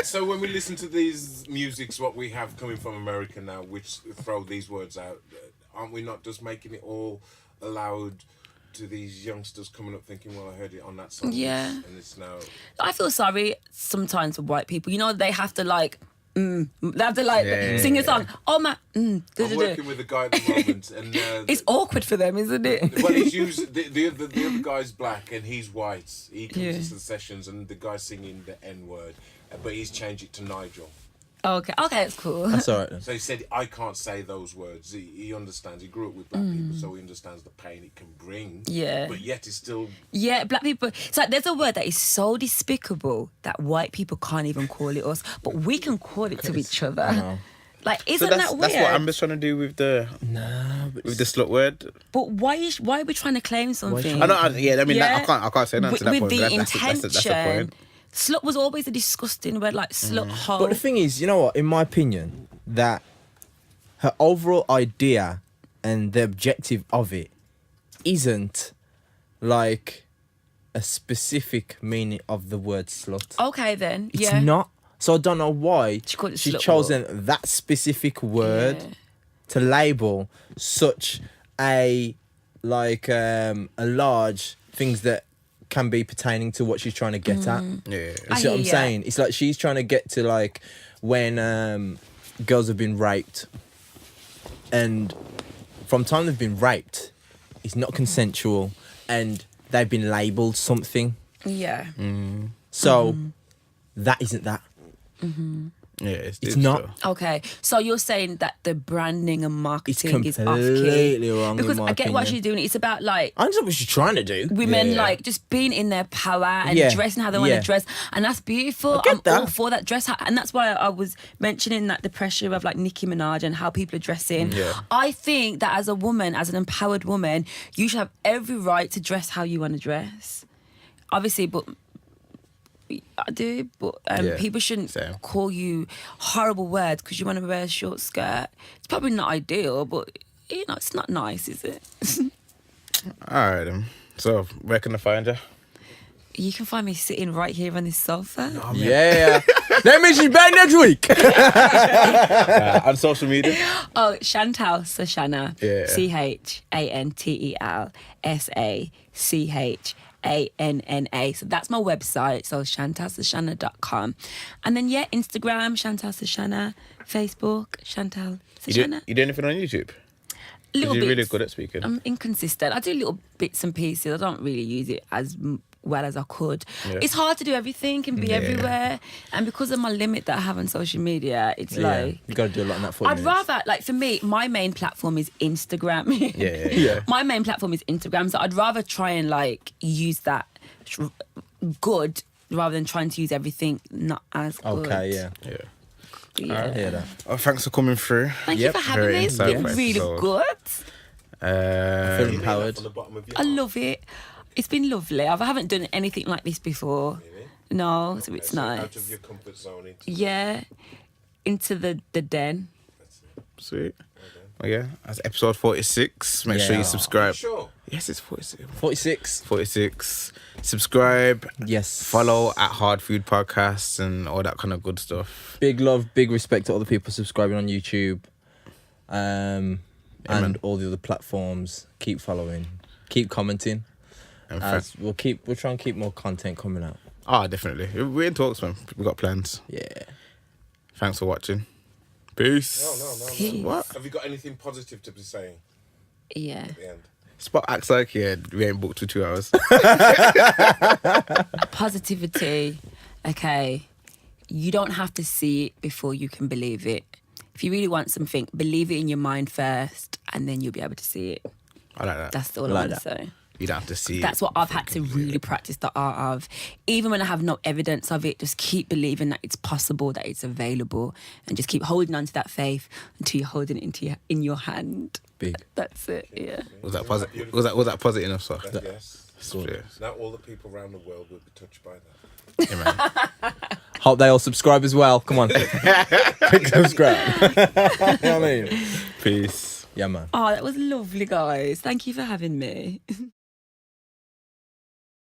So when we listen to these musics, what we have coming from America now, which throw these words out, aren't we not just making it all allowed to these youngsters coming up thinking, well, I heard it on that song. Yeah. And it's now... I feel sorry sometimes for white people. You know, they have to like, they have to sing a song. Oh my, I'm working with a guy at the moment, and it's awkward for them, isn't it? well, he's used the other guy's black and he's white. He comes Yeah. into the sessions and the guy's singing the N word, but he's changed it to Nigel. Okay, that's cool. That's all right then. So he said, I can't say those words. He understands. He grew up with black people, so he understands the pain it can bring. Yeah. But yet he's still... Yeah, black people. It's like there's a word that is so despicable that white people can't even call it us, but we can call it to each other. Like, isn't that weird? That's what Amber's trying to do with the slut word. But why are we trying to claim something? I can't say nothing to that with point. the But intention. that's the point. Slut was always a disgusting word, like slut hole. But the thing is, you know what? In my opinion, that her overall idea and the objective of it isn't like a specific meaning of the word slut. Okay, then. It's yeah. not. So I don't know why She called it she's slut chosen that specific word to label such a large things that can be pertaining to what she's trying to get at. Yeah. You I see what hear I'm ya. saying? It's like she's trying to get to like when girls have been raped, and from time they've been raped, it's not consensual, and they've been labelled something. Yeah. So that isn't that. Yeah, It's not. Okay, so you're saying that the branding and marketing is off completely key. wrong in Because my I get what opinion. she's doing. It's about like I understand what she's trying to do. women Yeah. like just being in their power and Yeah. dressing how they want Yeah. to dress, and that's beautiful. get I'm that. all for that dress, and that's why I was mentioning that the pressure of like Nicki Minaj and how people are dressing. Yeah. I think that as a woman, as an empowered woman, you should have every right to dress how you want to dress. Obviously, but I do, but people shouldn't same. call you horrible words because you want to wear a short skirt. It's probably not ideal, but you know, it's not nice, is it? All right, then. So, where can I find you? You can find me sitting right here on this sofa. Yeah. That means she's back next week. On social media. Oh, Chantel Sachanna. Yeah. ChantelSachanna. So that's my website. So chantelsachanna.com. And then, Instagram, Chantel Sachanna. Facebook, Chantel Sachanna. You do anything on YouTube? Little You're really bits. good at speaking. I'm inconsistent. I do little bits and pieces. I don't really use it as well as I could. Yeah. It's hard to do everything and be everywhere. And because of my limit that I have on social media, it's like... You got to do a lot in that 40 I'd minutes. rather, like, for me, my main platform is Instagram. Yeah. My main platform is Instagram, so I'd rather try and, like, use that good rather than trying to use everything not as good. Okay, yeah. I hear that. Oh, thanks for coming through. Thank you for having Very me. It's been insightful really episode. good. Feel empowered. From the bottom of your I heart. love it. It's been lovely. I haven't done anything like this before. No, so it's So nice. Out of your comfort zone. Into the den. Sweet. Oh, yeah, that's episode 46. Make sure Yeah. you subscribe. Sure. Yes, it's 46. 46. 46. Subscribe. Yes. Follow at Hardfood Podcasts and all that kind of good stuff. Big love, big respect to all the people subscribing on YouTube. And man. all the other platforms. Keep following. Keep commenting. And As we'll try and keep more content coming out. definitely. We're in talks, man. We got plans. Yeah. Thanks for watching. Peace. No. Peace. What? Have you got anything positive to be saying Yeah. at the end? Spot acts like we ain't booked for 2 hours. Positivity. Okay. You don't have to see it before you can believe it. If you really want something, believe it in your mind first, and then you'll be able to see it. I like that. That's all I Like want to say. You don't have to see That's it. what I've had to really practice the art of. Even when I have no evidence of it, just keep believing that it's possible, that it's available, and just keep holding on to that faith until you're holding it in your hand. Big. That's it. Yeah. Was that positive? Was that positive enough, sir? Yes. Yeah. Now all the people around the world will be touched by that. Yeah, man. Hope they all subscribe as well. Come on. Click subscribe. You know what I mean? Peace. Yeah, man. Oh, that was lovely, guys. Thank you for having me.